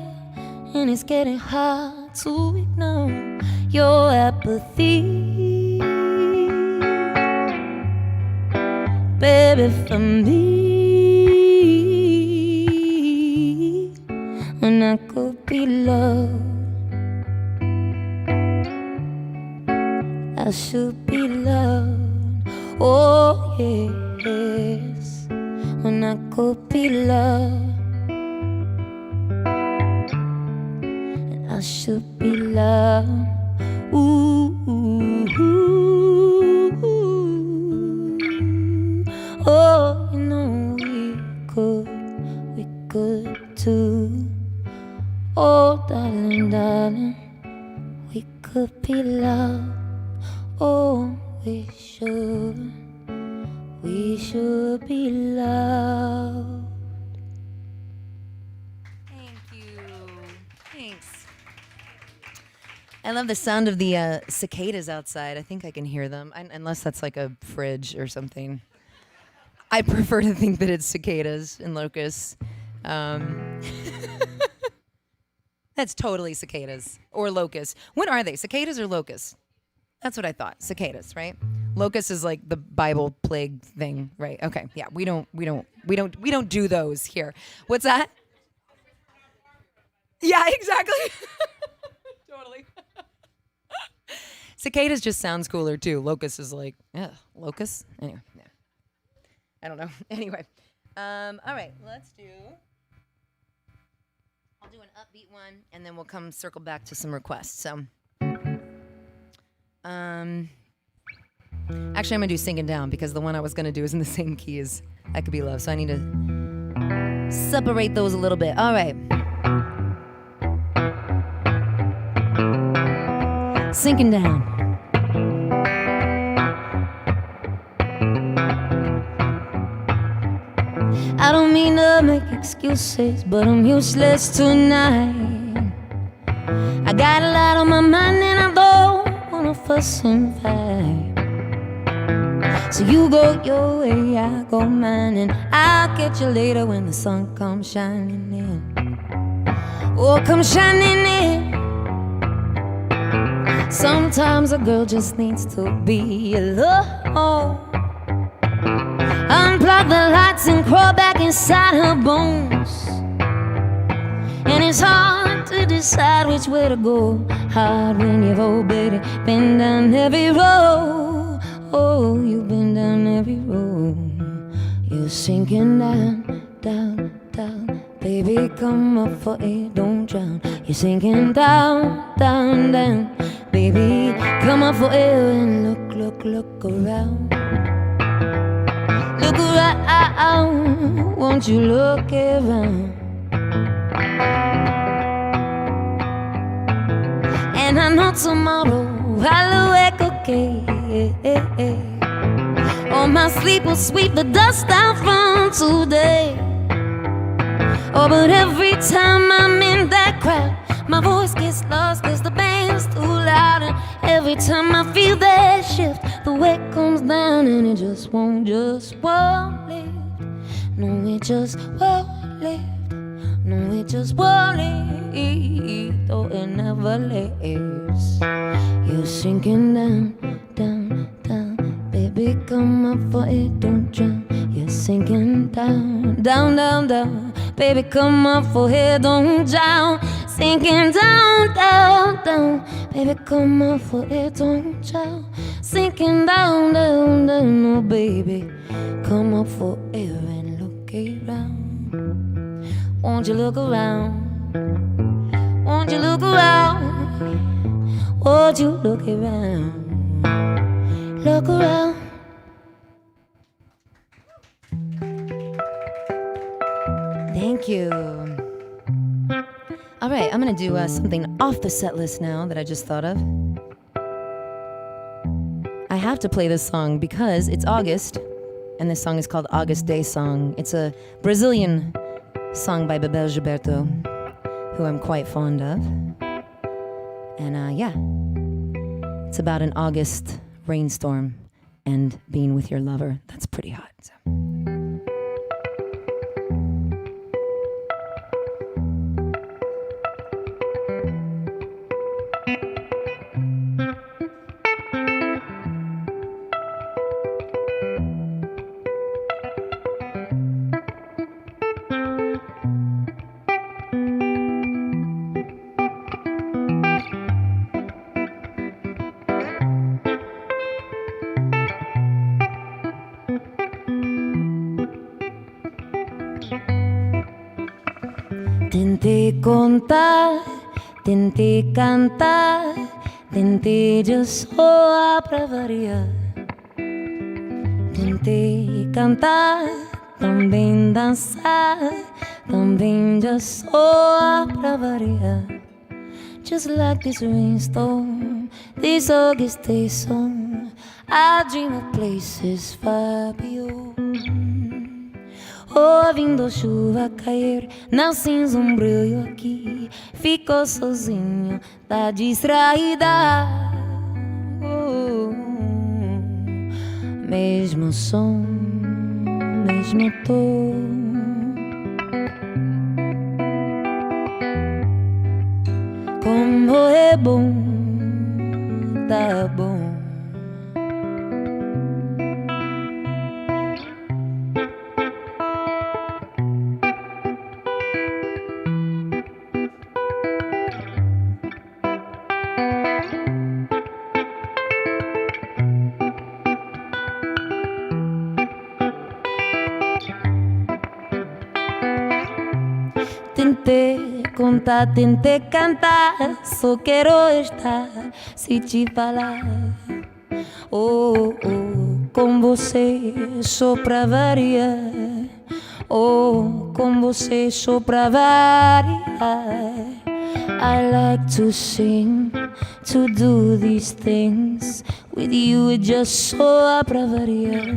S2: and it's getting hard to ignore your apathy. Baby, for me, when I could be loved, I should be loved. Oh yes, when I could be loved, and I should be loved. Ooh, ooh, ooh, ooh. Oh, you know we could too. Oh, darling, darling, we could be loved. Oh, we should be loved.
S1: Thank you. Thanks. I love the sound of the cicadas outside. I think I can hear them, unless that's like a fridge or something. I prefer to think that it's cicadas and locusts. That's totally cicadas or locusts. What are they? Cicadas or locusts? That's what I thought. Cicadas, right? Locust is like the Bible plague thing, right? Okay, yeah. We don't do those here. What's that? Yeah, exactly. Totally. Cicadas just sounds cooler too. Locust is like, yeah, locust. Anyway, yeah. I don't know. Anyway, all right. Let's do. I'll do an upbeat one, and then we'll come circle back to some requests. So. Actually, I'm gonna do Singing Down because the one I was gonna do is in the same key as I Could Be Loved, so I need to separate those a little bit. All right. Sinking Down.
S2: I don't mean to make excuses, but I'm useless tonight. I got a lot on my mind and I don't wanna fuss and fight. So you go your way, I go mine, and I'll catch you later when the sun comes shining in. Oh, come shining in. Sometimes a girl just needs to be alone. Unplug the lights and crawl back inside her bones. And it's hard to decide which way to go. Hard when you've already been down every road. Oh, you've been down every road. You're sinking down, down, down. Baby, come up for it, don't drown. You're sinking down, down, down. Baby, come up for air and look around. Look around, won't you look around? And I know tomorrow I'll wake okay. Oh, my sleep will sweep the dust out from today. Oh, but every time I'm in that crowd, my voice gets lost 'cause the band's too loud. And every time I feel that shift, the weight comes down and it just won't lift. No, it just won't lift. No, it just won't lift. Oh, it never lifts. You're sinking down, down, down. Baby, come up for it, don't drown. You're sinking down, down, down, down. Baby, come up for it, don't drown. Sinking down, down, down. Baby, come up for it, don't drown. Sinking down, down, down. Oh, baby, come up for air and look around. Won't you look around? Won't you look around? Won't you look around? Look around.
S1: Thank you. All right, I'm gonna do something off the set list now that I just thought of. I have to play this song because it's August, and this song is called August Day Song. It's a Brazilian song by Bebel Gilberto, who I'm quite fond of. And yeah, it's about an August rainstorm and being with your lover. That's pretty hot. So.
S2: Tentei contar, tentei cantar, tentei de soar pra variar. Tentei cantar, também dançar, também de soar pra variar. Just like this rainstorm, this August day song, I dream of places far beyond. Ouvindo a chuva cair, não cinza um brilho aqui. Ficou sozinho, tá distraída. Oh, mesmo som, mesmo tom. Como é bom, tá bom. Tentei contar, tentei cantar, só quero estar se te falar. Oh, oh, com você só pra variar. Oh, com você só pra variar. I like to sing, to do these things. With you it just só pra variar.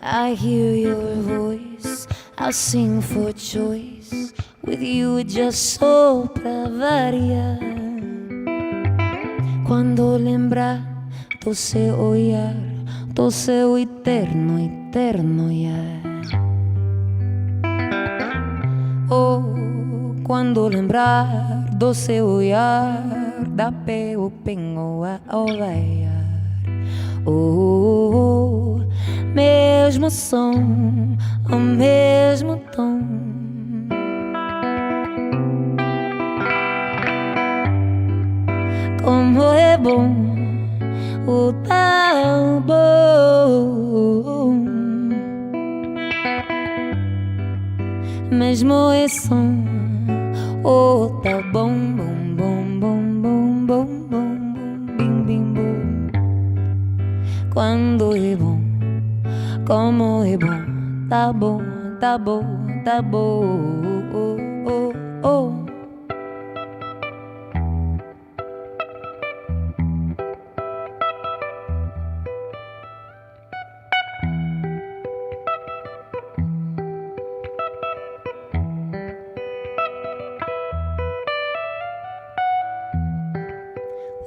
S2: I hear your voice, I'll sing for choice. With you it just só pra variar. Quando lembrar do seu olhar, do seu eterno, eterno olhar. Oh, quando lembrar do seu olhar, dape o pingo a ovaiar. Oh, mesmo som, o mesmo tom. Como é bom o tão bom. Mesmo é som, oh tá bom, bom, bom, bom, bom, bom, bom, bim, bim, bom. Quando é bom, como é bom, tá bom, tá bom, tá bom, oh, oh, oh.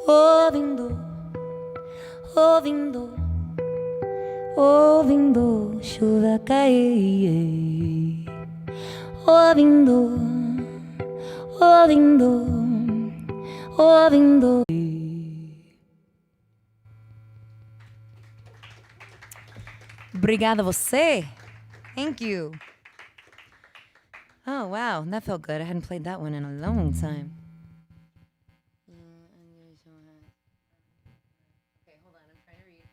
S2: Ouvindo, ouvindo, ouvindo chuva cair. Ouvindo, ouvindo, ouvindo.
S1: Obrigada você. Thank you. Oh, wow. That felt good. I hadn't played that one in a long time. Okay, hold on. I'm trying to read.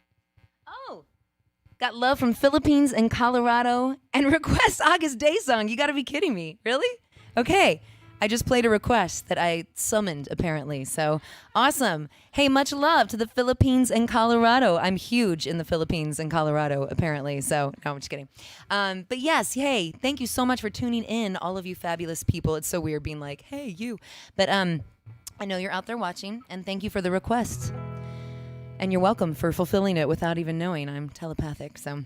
S1: Oh, got love from Philippines and Colorado and request August Day song. You got to be kidding me. Really? Okay. I just played a request that I summoned, apparently. So awesome. Hey, much love to the Philippines and Colorado. I'm huge in the Philippines and Colorado, apparently. So, no, I'm just kidding. But yes, hey, thank you so much for tuning in, all of you fabulous people. It's so weird being like, hey, you. But I know you're out there watching, and thank you for the request. And you're welcome for fulfilling it without even knowing. I'm telepathic, so.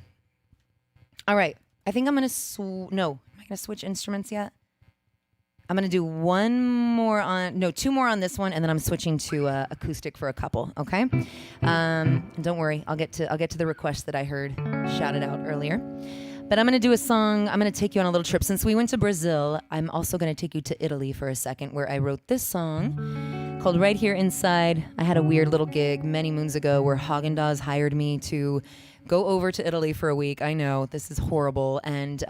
S1: All right. I think I'm going to, no, am I going to switch instruments yet? I'm gonna do two more on this one, and then I'm switching to acoustic for a couple. Okay, don't worry, I'll get to the request that I heard shouted out earlier. But I'm gonna do a song. I'm gonna take you on a little trip. Since we went to Brazil, I'm also gonna take you to Italy for a second, where I wrote this song called "Right Here Inside." I had a weird little gig many moons ago where Haagen-Dazs hired me to go over to Italy for a week. I know this is horrible, and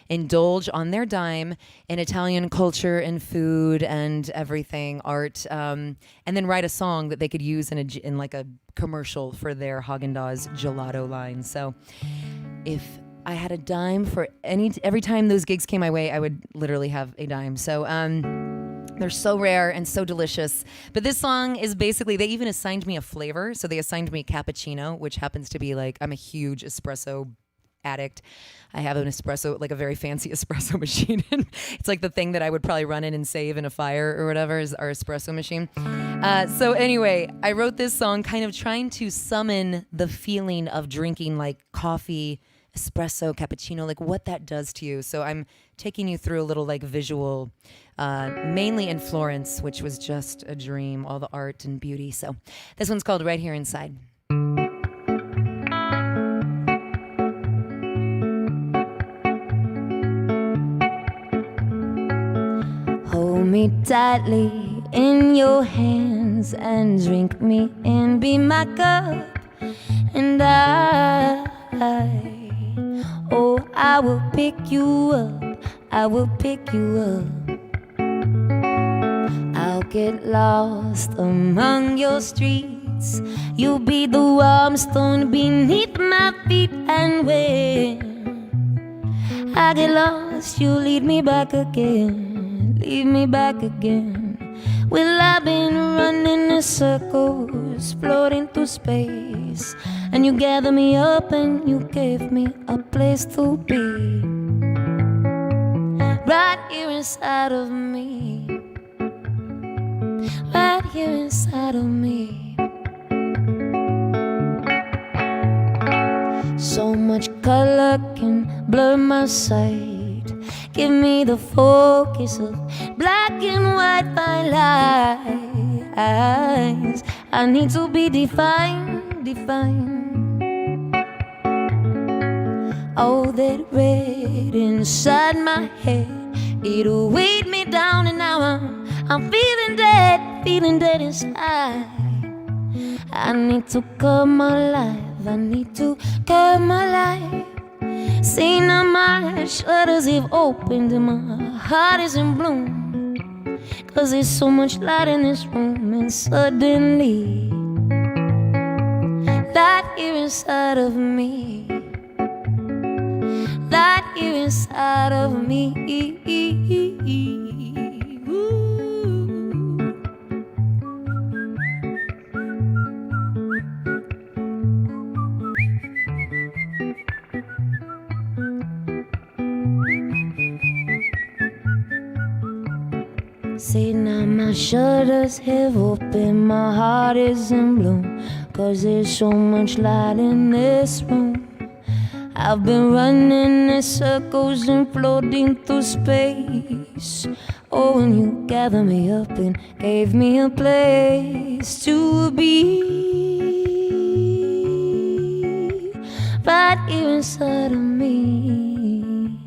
S1: indulge on their dime in Italian culture and food and everything, art, and then write a song that they could use in like a commercial for their Haagen-Dazs gelato line. So, if I had a dime for every time those gigs came my way, I would literally have a dime. So, they're so rare and so delicious. But this song is basically, they even assigned me a flavor. So they assigned me cappuccino, which happens to be like, I'm a huge espresso addict. I have an espresso, like a very fancy espresso machine. It's like the thing that I would probably run in and save in a fire or whatever is our espresso machine. So anyway, I wrote this song kind of trying to summon the feeling of drinking like coffee, espresso, cappuccino, like what that does to you. So I'm taking you through a little like visual, mainly in Florence, which was just a dream, all the art and beauty. So this one's called Right Here Inside.
S2: Hold me tightly in your hands and drink me and be my cup. And I will pick you up, I will pick you up. I'll get lost among your streets. You'll be the warm stone beneath my feet. And when I get lost, you lead me back again, lead me back again. Well, I've been running in circles, floating through space, and you gather me up and you gave me a place to be. Right here inside of me, right here inside of me. So much color can blur my sight. Give me the focus of black and white fine lines. I need to be defined, defined. Oh, that red inside my head, it'll weight me down, and now I'm feeling dead inside. I need to cut my life, I need to cut my life. See now my shutters have opened and my heart is in bloom, 'cause there's so much light in this room. And suddenly light here inside of me, light here inside of me. Ooh. See now my shutters have opened, my heart is in bloom, 'cause there's so much light in this room. I've been running in circles and floating through space. Oh, and you gathered me up and gave me a place to be, right here inside of me,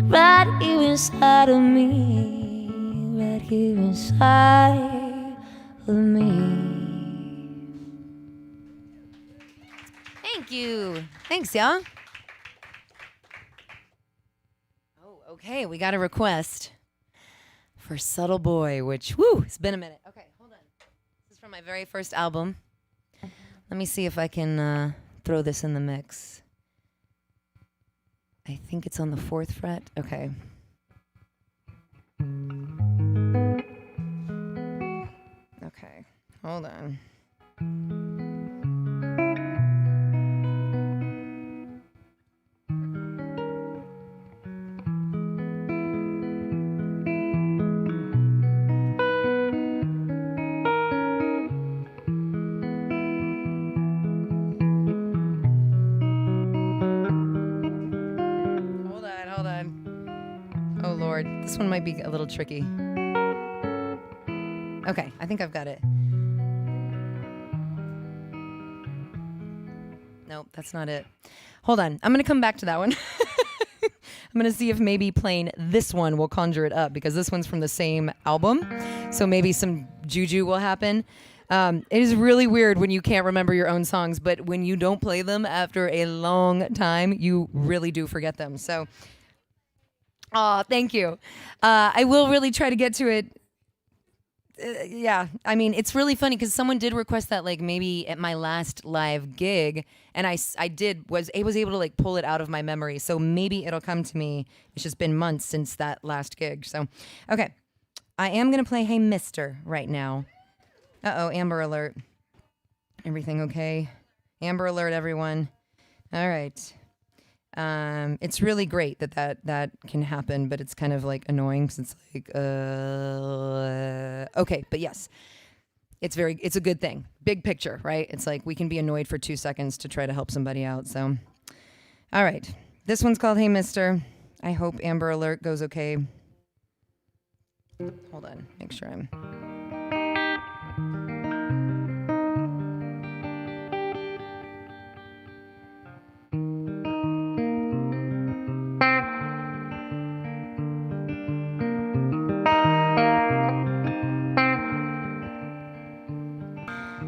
S2: right here inside of me, right here inside of me.
S1: Thank you. Thanks, y'all. Oh, okay. We got a request for Subtle Boy, which, whoo, it's been a minute. Okay, hold on. This is from my very first album. Let me see if I can throw this in the mix. I think it's on the 4th fret. Okay. Okay, hold on. Hold on. Oh, Lord. This one might be a little tricky. Okay, I think I've got it. Nope, that's not it. Hold on. I'm going to come back to that one. I'm going to see if maybe playing this one will conjure it up, because this one's from the same album. So maybe some juju will happen. It is really weird when you can't remember your own songs, but when you don't play them after a long time, you really do forget them. So, thank you. I will really try to get to it. Yeah, I mean, it's really funny because someone did request that, like, maybe at my last live gig, and I was able to, like, pull it out of my memory. So maybe it'll come to me. It's just been months since that last gig. So, okay. I am going to play Hey Mister right now. Uh-oh, Amber Alert. Everything okay? Amber Alert, everyone. All right. It's really great that can happen, but it's kind of like annoying since it's like, okay, but yes, it's a good thing. Big picture, right? It's like we can be annoyed for 2 seconds to try to help somebody out. So, all right, this one's called Hey Mister. I hope Amber Alert goes okay. Hold on, make sure I'm.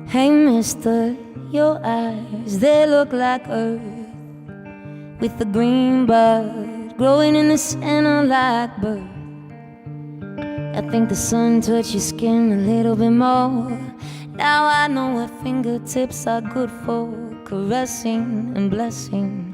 S2: Hey mister, your eyes, they look like earth, with the green bud growing in the center like birth. I think the sun touched your skin a little bit more. Now I know what fingertips are good for, caressing and blessing.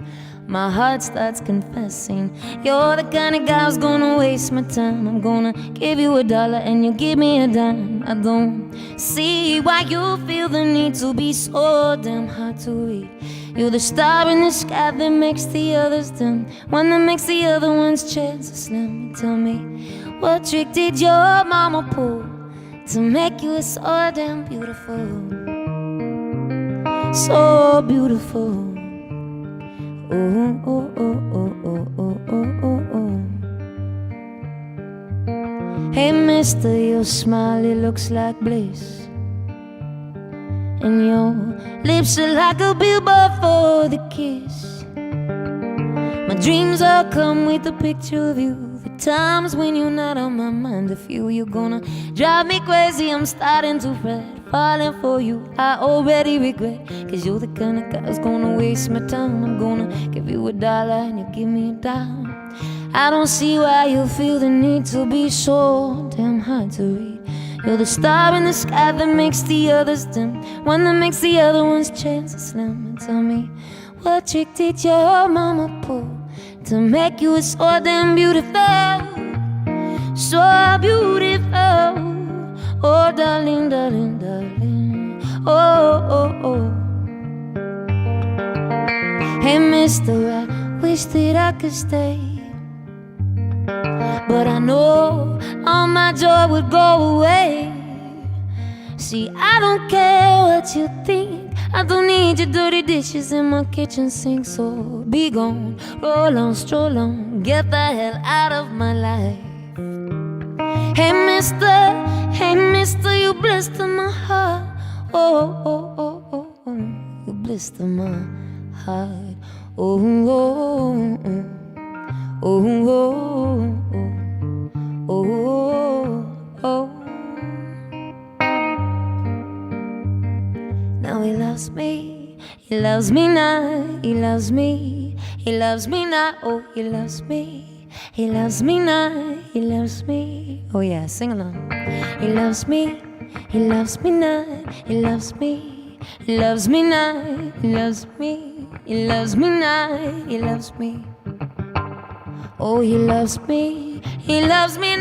S2: My heart starts confessing, you're the kind of guy who's gonna waste my time. I'm gonna give you $1 and you give me a dime. I don't see why you feel the need to be so damn hard to read. You're the star in the sky that makes the others dim, one that makes the other one's chances slim. Tell me, what trick did your mama pull to make you so damn beautiful? So beautiful. Oh, oh, oh, oh, oh, oh, oh, oh, oh. Hey mister, your smile, it looks like bliss, and your lips are like a billboard for the kiss. My dreams all come with a picture of you, the Times when you're not on my mind, I feel you're gonna drive me crazy. I'm starting to fret, falling for you, I already regret. Cause you're the kind of guy who's gonna waste my time. I'm gonna give you $1 and you give me a dime. I don't see why you feel the need to be so damn hard to read. You're the star in the sky that makes the others dim, one that makes the other one's chances slim. And tell me, what trick did your mama pull to make you so damn beautiful? So beautiful. Oh, darling, darling, darling. Oh, oh, oh. Hey, mister, I wish that I could stay, but I know all my joy would go away. See, I don't care what you think, I don't need your dirty dishes in my kitchen sink. So be gone, roll on, stroll on, get the hell out of my life. Hey mister, you blister my heart. Oh, oh, oh, oh, oh, you blister my heart. Oh, oh, oh, oh, oh, oh, oh. Now he loves me now, he loves me, he loves me now, oh, he loves me. He loves me now, he loves me. Oh yeah, sing along. He loves me now, he loves me. He loves me now, he loves me. He loves me now, he loves me. Oh, he loves me now, he loves me.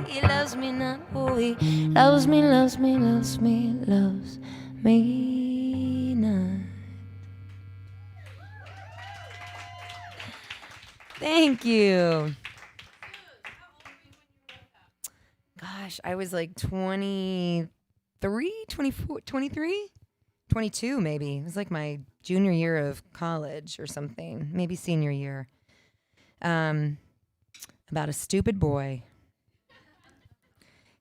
S2: He loves me now, oh, he loves me, loves me, loves me, loves me now.
S1: Thank you. Gosh, I was like 23, 24, 23, 22 maybe. It was like my junior year of college or something, maybe senior year. About a stupid boy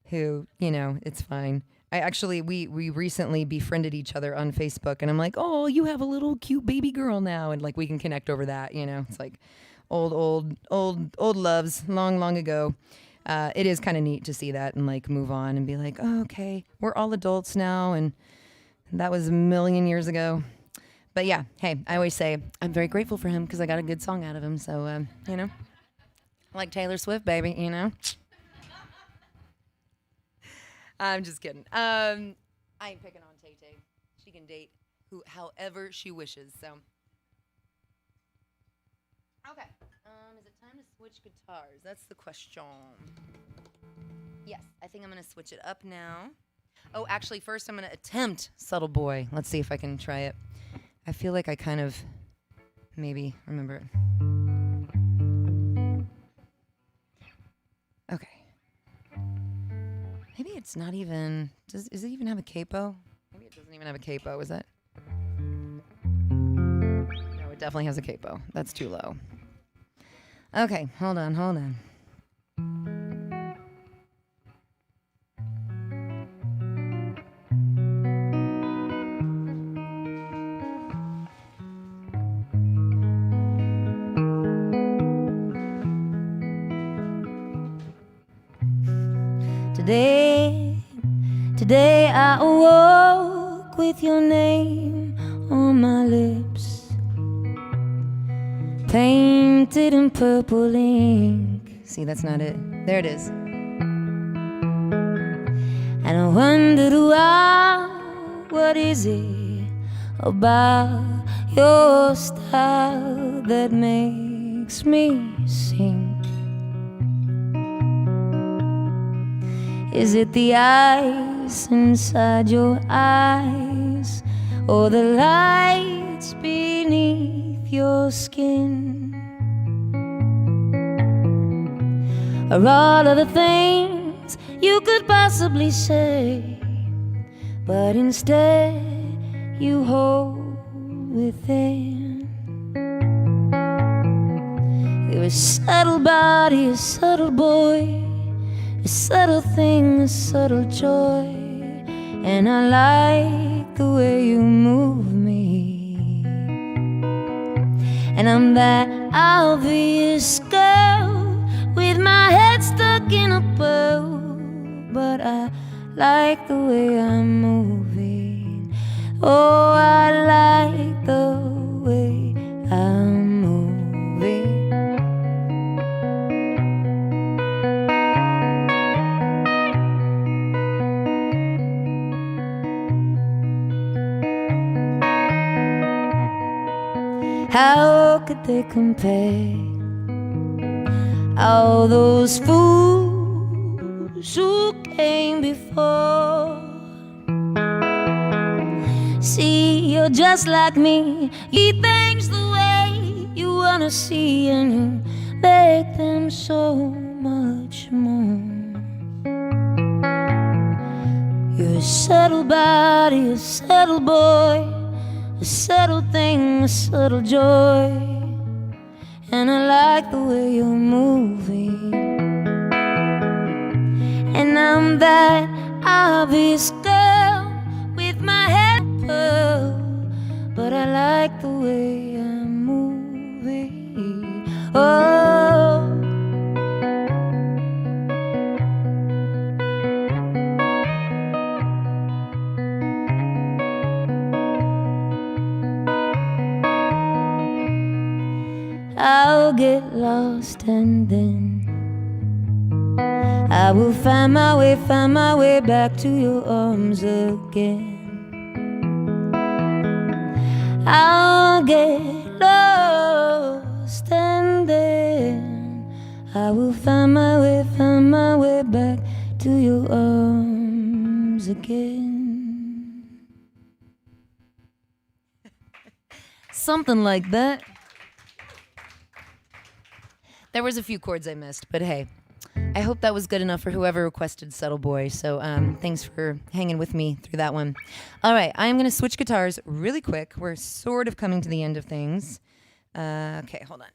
S1: who, it's fine. We recently befriended each other on Facebook, and I'm like, oh, you have a little cute baby girl now, and like we can connect over that, It's like old loves long ago. It is kind of neat to see that and like move on and be like, oh, okay, we're all adults now, and that was a million years ago. But yeah, hey, I always say I'm very grateful for him because I got a good song out of him. So like Taylor Swift, baby, I'm just kidding. I ain't picking on Tay Tay. She can date however she wishes. So. Okay. Is it time to switch guitars? That's the question. Yes, I think I'm going to switch it up now. Oh, actually, first I'm going to attempt Subtle Boy. Let's see if I can try it. I feel like I kind of maybe remember it. Okay. Maybe it's not even... Does it even have a capo? Maybe it doesn't even have a capo, is it? No, it definitely has a capo. That's too low. Okay, hold on. Today I awoke with your name on my lips, painted in purple ink. See, that's not it. There it is. And I wondered why, what is it about your style that makes me sing? Is it the ice inside your eyes, or the lights beneath your skin? Are all of the things you could possibly say, but instead you hold within? You're a subtle body, a subtle boy, a subtle thing, a subtle joy, and I like the way you move me. And I'm that obvious girl
S2: looking above, but I like the way I'm moving. Oh, I like the way I'm moving. How could they compare? All those fools who came before. See, you're just like me. You see things the way you wanna see, and you make them so much more. You're a settled body, a settled boy, a settled thing, a settled joy. And I like the way you're moving. And I'm that obvious girl with my head up, but I like the way I'm moving. Oh, I'll get lost and then I will find my way back to your arms again. I'll get lost and then I will find my way back to your arms again.
S1: Something like that. There was a few chords I missed, but hey, I hope that was good enough for whoever requested Settle Boy. So thanks for hanging with me through that one. All right, I am going to switch guitars really quick. We're sort of coming to the end of things. Okay, hold on.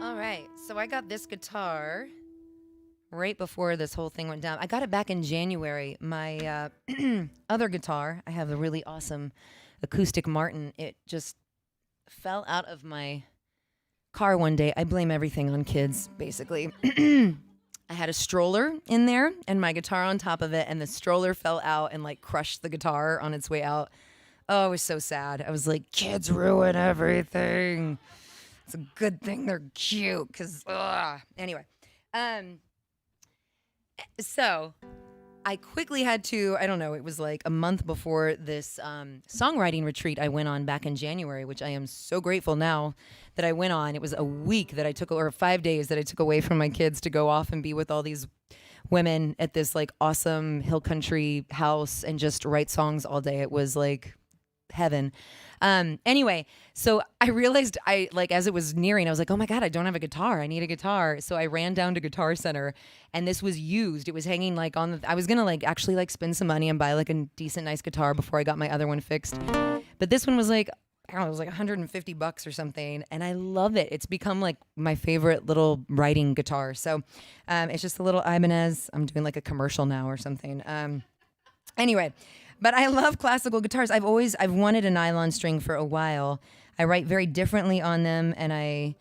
S1: All right, so I got this guitar right before this whole thing went down. I got it back in January. My other guitar, I have a really awesome acoustic Martin. It just fell out of my car one day. I blame everything on kids, basically. I had a stroller in there and my guitar on top of it, and the stroller fell out and like crushed the guitar on its way out. Oh, it was so sad. I was like, kids ruin everything. It's a good thing they're cute, because, anyway. So I quickly had to, I don't know, it was like a month before this songwriting retreat I went on back in January, which I am so grateful now that I went on. It was a week that I took, or 5 days that I took away from my kids to go off and be with all these women at this like awesome hill country house and just write songs all day. It was like heaven. Anyway, so I realized as it was nearing, I was like, oh my God, I don't have a guitar. I need a guitar. So I ran down to Guitar Center, and this was used. It was hanging like on I was going to like actually like spend some money and buy like a decent, nice guitar before I got my other one fixed. But this one was like, I don't know, it was like $150 or something. And I love it. It's become like my favorite little writing guitar. So, it's just a little Ibanez. I'm doing like a commercial now or something. Anyway, but I love classical guitars. I've wanted a nylon string for a while. I write very differently on them, and I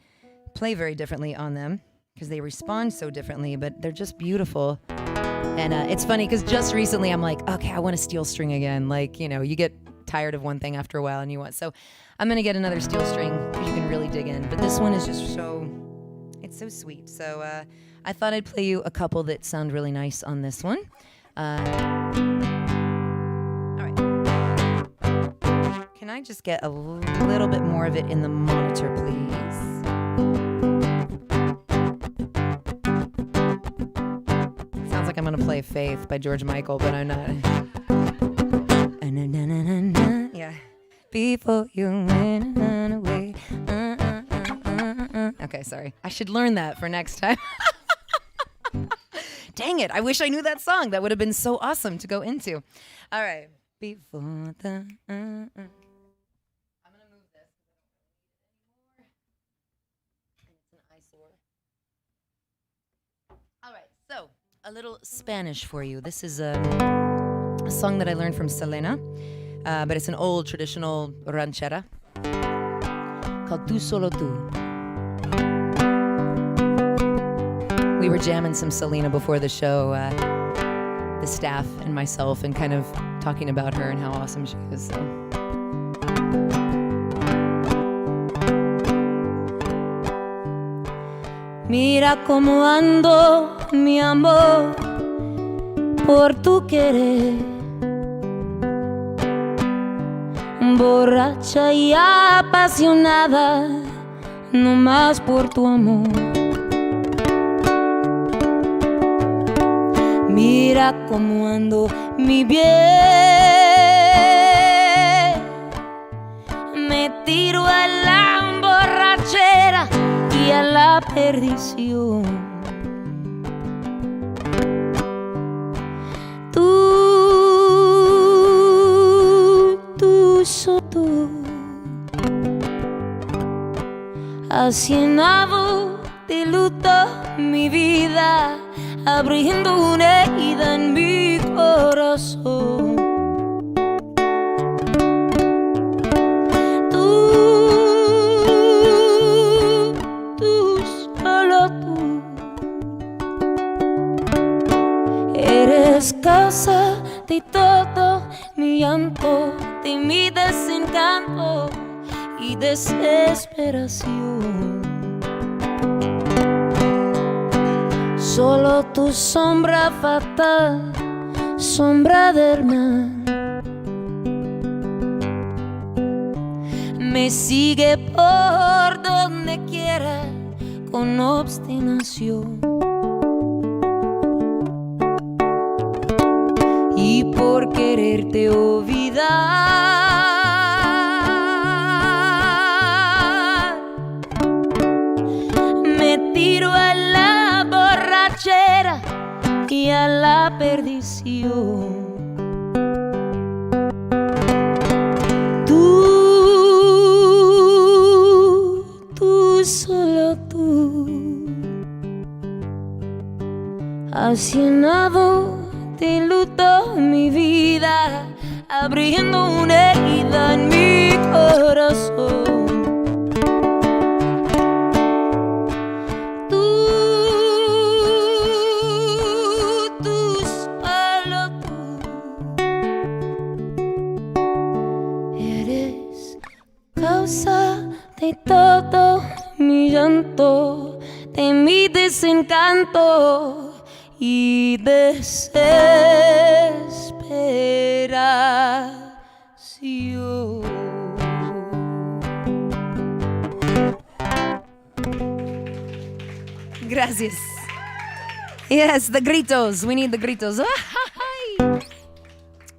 S1: play very differently on them because they respond so differently, but they're just beautiful. And it's funny because just recently I'm like, okay, I want a steel string again. Like, you know, you get tired of one thing after a while and you want, so I'm going to get another steel string because you can really dig in. But this one is just it's so sweet. So I thought I'd play you a couple that sound really nice on this one. Can I just get a little bit more of it in the monitor, please? Sounds like I'm going to play Faith by George Michael, but I'm not. Yeah. Before you run away. Okay, sorry. I should learn that for next time. Dang it. I wish I knew that song. That would have been so awesome to go into. All right. Before the... All right, so a little Spanish for you. This is a song that I learned from Selena, but it's an old traditional ranchera called Tu Solo Tu. We were jamming some Selena before the show, the staff and myself, and kind of talking about her and how awesome she is. So.
S2: Mira cómo ando, mi amor, por tu querer, borracha y apasionada, no más por tu amor. Mira cómo ando, mi bien, me tiro a la borrachera y a la perdición. Solo tú, has llenado de luto mi vida, abriendo una herida en mi corazón. Solo tú, eres causa de todo mi llanto, de mi desencanto y desesperación. Solo tu sombra fatal, sombra del mar, me sigue por donde quiera con obstinación. Y por quererte olvidar, me tiro a la borrachera y a la perdición. Tú, solo tú, has llenado de luto mi vida, abriendo una herida en mi corazón. Tú, solo tú, eres causa de todo mi llanto, de mi desencanto y desesperación.
S1: Gracias. Yes, the gritos. We need the gritos.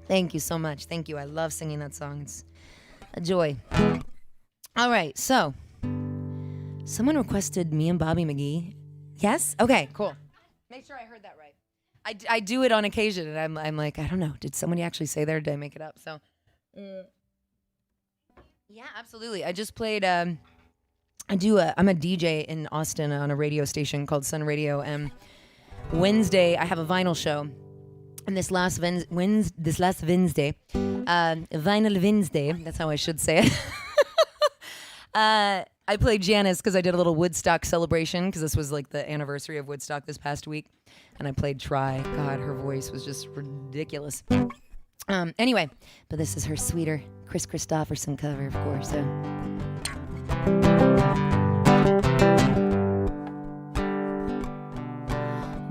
S1: Thank you so much. Thank you. I love singing that song. It's a joy. All right, so someone requested me and Bobby McGee. Yes? Okay, cool. Make sure I heard that right. I do it on occasion, and I'm like, I don't know. Did somebody actually say that, or did I make it up? So, yeah, absolutely. I just played. I'm a DJ in Austin on a radio station called Sun Radio, and Wednesday I have a vinyl show, and this last Wednesday, Vinyl Wednesday. That's how I should say it. I played Janice because I did a little Woodstock celebration because this was like the anniversary of Woodstock this past week. And I played Try. God, her voice was just ridiculous. Anyway, but this is her sweeter Chris Christopherson cover, of course. So.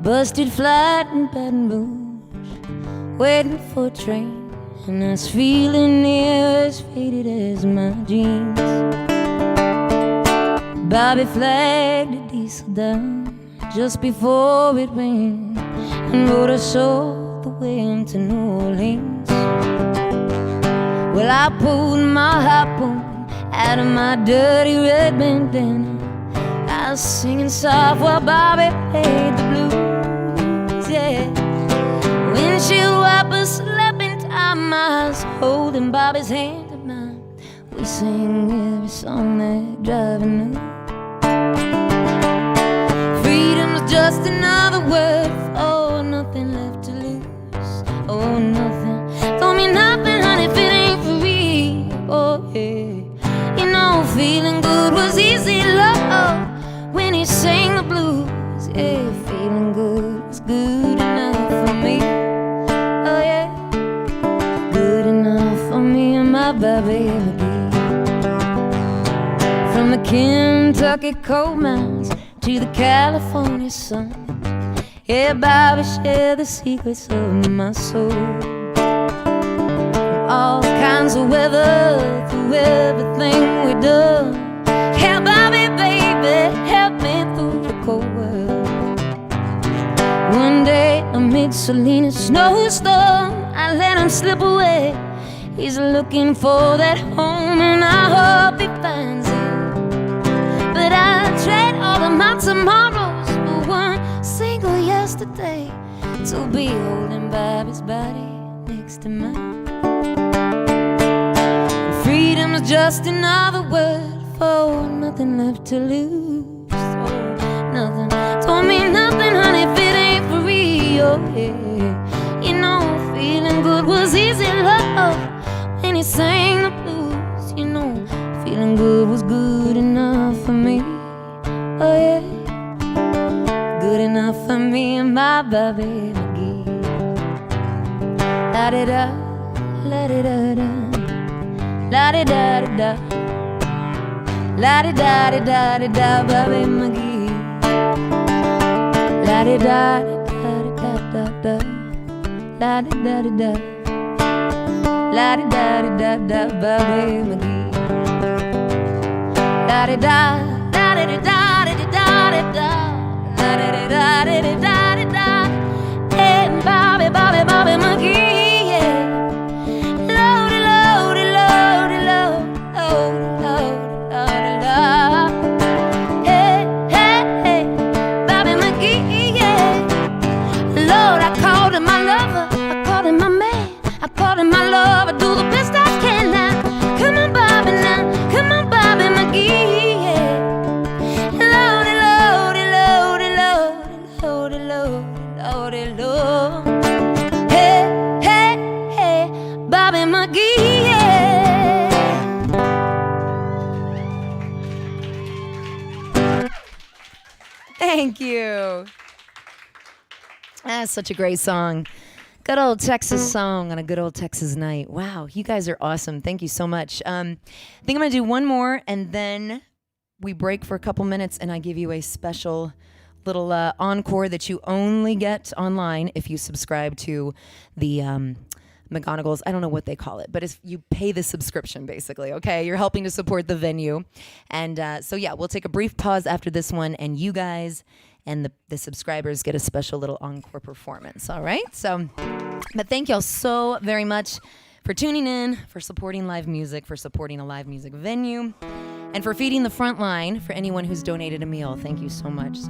S2: Busted flat in Baton Rouge, waiting for a train, and I was feeling near as faded as my jeans. Bobby flagged a diesel down just before it rained and rode us all the way into New Orleans. Well, I pulled my harpoon out of my dirty red bandana. I was singing soft while Bobby played the blues, yeah. Windshield wipers slapping time, I was holding Bobby's hand in mine. We sing every song that driving knew. Freedom's just another word for nothing left to lose. Oh, nothing Kentucky coal mines to the California sun. Yeah, Bobby, share the secrets of my soul. From all kinds of weather, through everything we do. Yeah, Bobby, baby, help me through the cold world. One day amid Selena's snowstorm, I let him slip away. He's looking for that home and I hope he finds it. But I trade all of my tomorrows for one single yesterday, to be holding Bobby's body next to mine. Freedom's just another word for nothing left to lose. Oh, nothing, don't mean nothing, honey, if it ain't for real. Yeah. You know, feeling good was easy love when he sang the blues. You know, feeling good was good enough for me. Oh yeah, good enough for me and my Bobby McGee. La da da, la da da da, la da da da da, la da da da da da da, Bobby McGee. La da da da da da da, la da da da da, la da da da da, Bobby McGee. La da da. Hey, Bobby, Bobby, Bobby McGee, yeah. Loaded, loaded, loaded, loaded, loaded, loaded, loaded. Hey, hey, hey, Bobby McGee, yeah. Lord, I called him my lover, I called him my man, I called him my love. I do the best I can now. Come on, Bobby, now, come on, Bobby McGee. Hey, hey, hey, Bobby McGee, yeah.
S1: Thank you. That's such a great song. Good old Texas song on a good old Texas night. Wow, you guys are awesome. Thank you so much. I think I'm going to do one more, and then we break for a couple minutes, and I give you a special little encore that you only get online if you subscribe to the McGonagall's. I don't know what they call it, but if you pay the subscription, basically, okay? You're helping to support the venue. And so, yeah, we'll take a brief pause after this one, and you guys and the subscribers get a special little encore performance, all right? So, but thank y'all so very much for tuning in, for supporting live music, for supporting a live music venue, and for feeding the front line for anyone who's donated a meal. Thank you so much. So,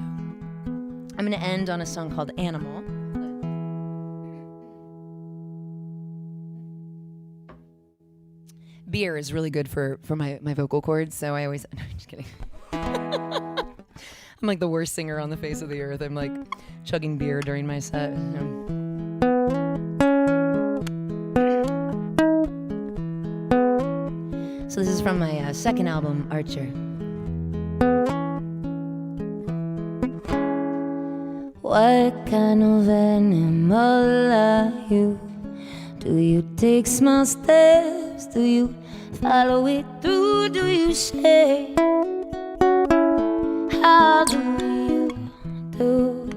S1: I'm going to end on a song called Animal. Beer is really good for my vocal cords, so I always... No, I'm just kidding. I'm like the worst singer on the face of the earth. I'm like chugging beer during my set. So this is from my second album, Archer.
S2: What kind of animal are you? Do you take small steps? Do you follow it through? Do you say? How do you do?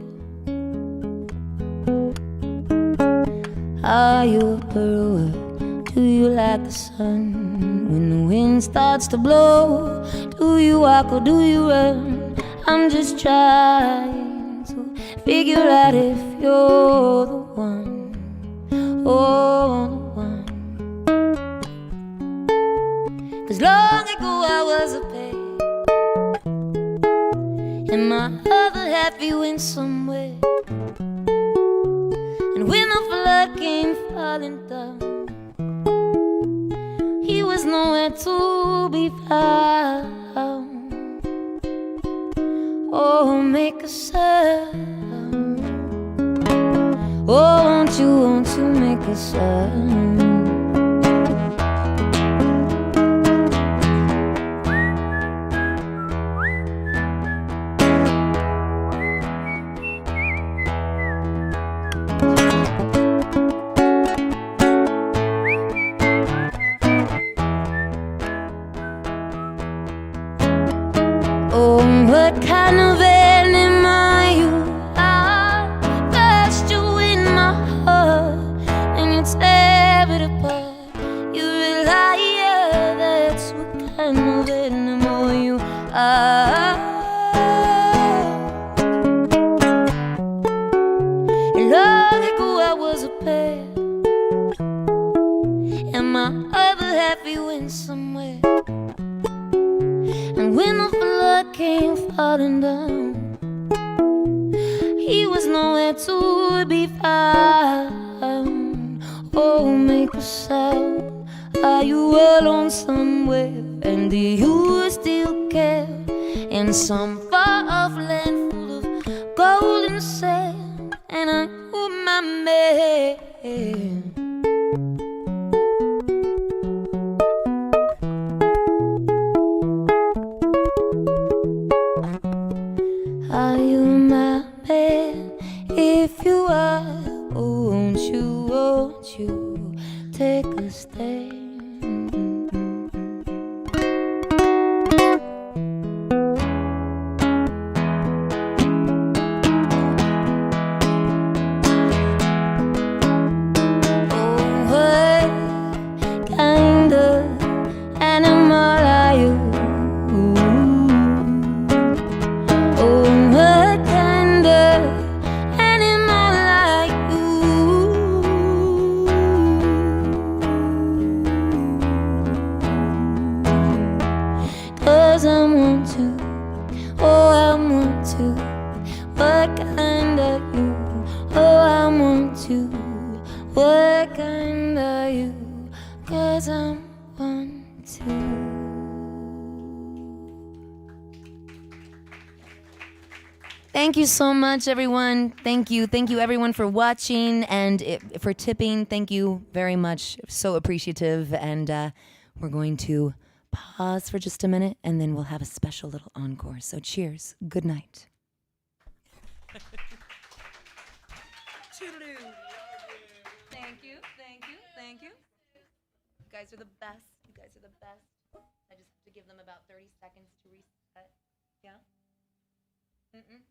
S2: Are you a burrower? Do you like the sun? When the wind starts to blow, do you walk or do you run? I'm just trying to figure out if you're the one, oh, the one. 'Cause long ago I was a babe, and my other half he went somewhere. And when the flood came falling down, he was nowhere to be found. Oh, make a sound. Oh, won't you make a sound? What kind of animal are you? I first you in my heart, and you tear it apart. You're a liar, that's what kind of animal you are. Long ago I was a pet, and my other half he went somewhere. And when the flood came falling down, he was nowhere to be found. Oh, make a sound. Are you alone somewhere? And do you still care? In some far-off land full of golden sand, and I knew my man. Are you my man? If you are, oh, won't you take a stand? Oh, what kind of animal are you? Oh, what kind of animal are you? 'Cause I want to, oh, I want to. What kind are you? Oh, I want to. What kind are you? 'Cause I want to. Thank you so much, everyone. Thank you. Thank you, everyone, for watching and for tipping. Thank you very much. So appreciative. And we're going to pause for just a minute, and then we'll have a special little encore. So cheers. Good night. Thank you. Thank you. Thank you. You guys are the best. You guys are the best. I just have to give them about 30 seconds to reset. Yeah? Mm-mm.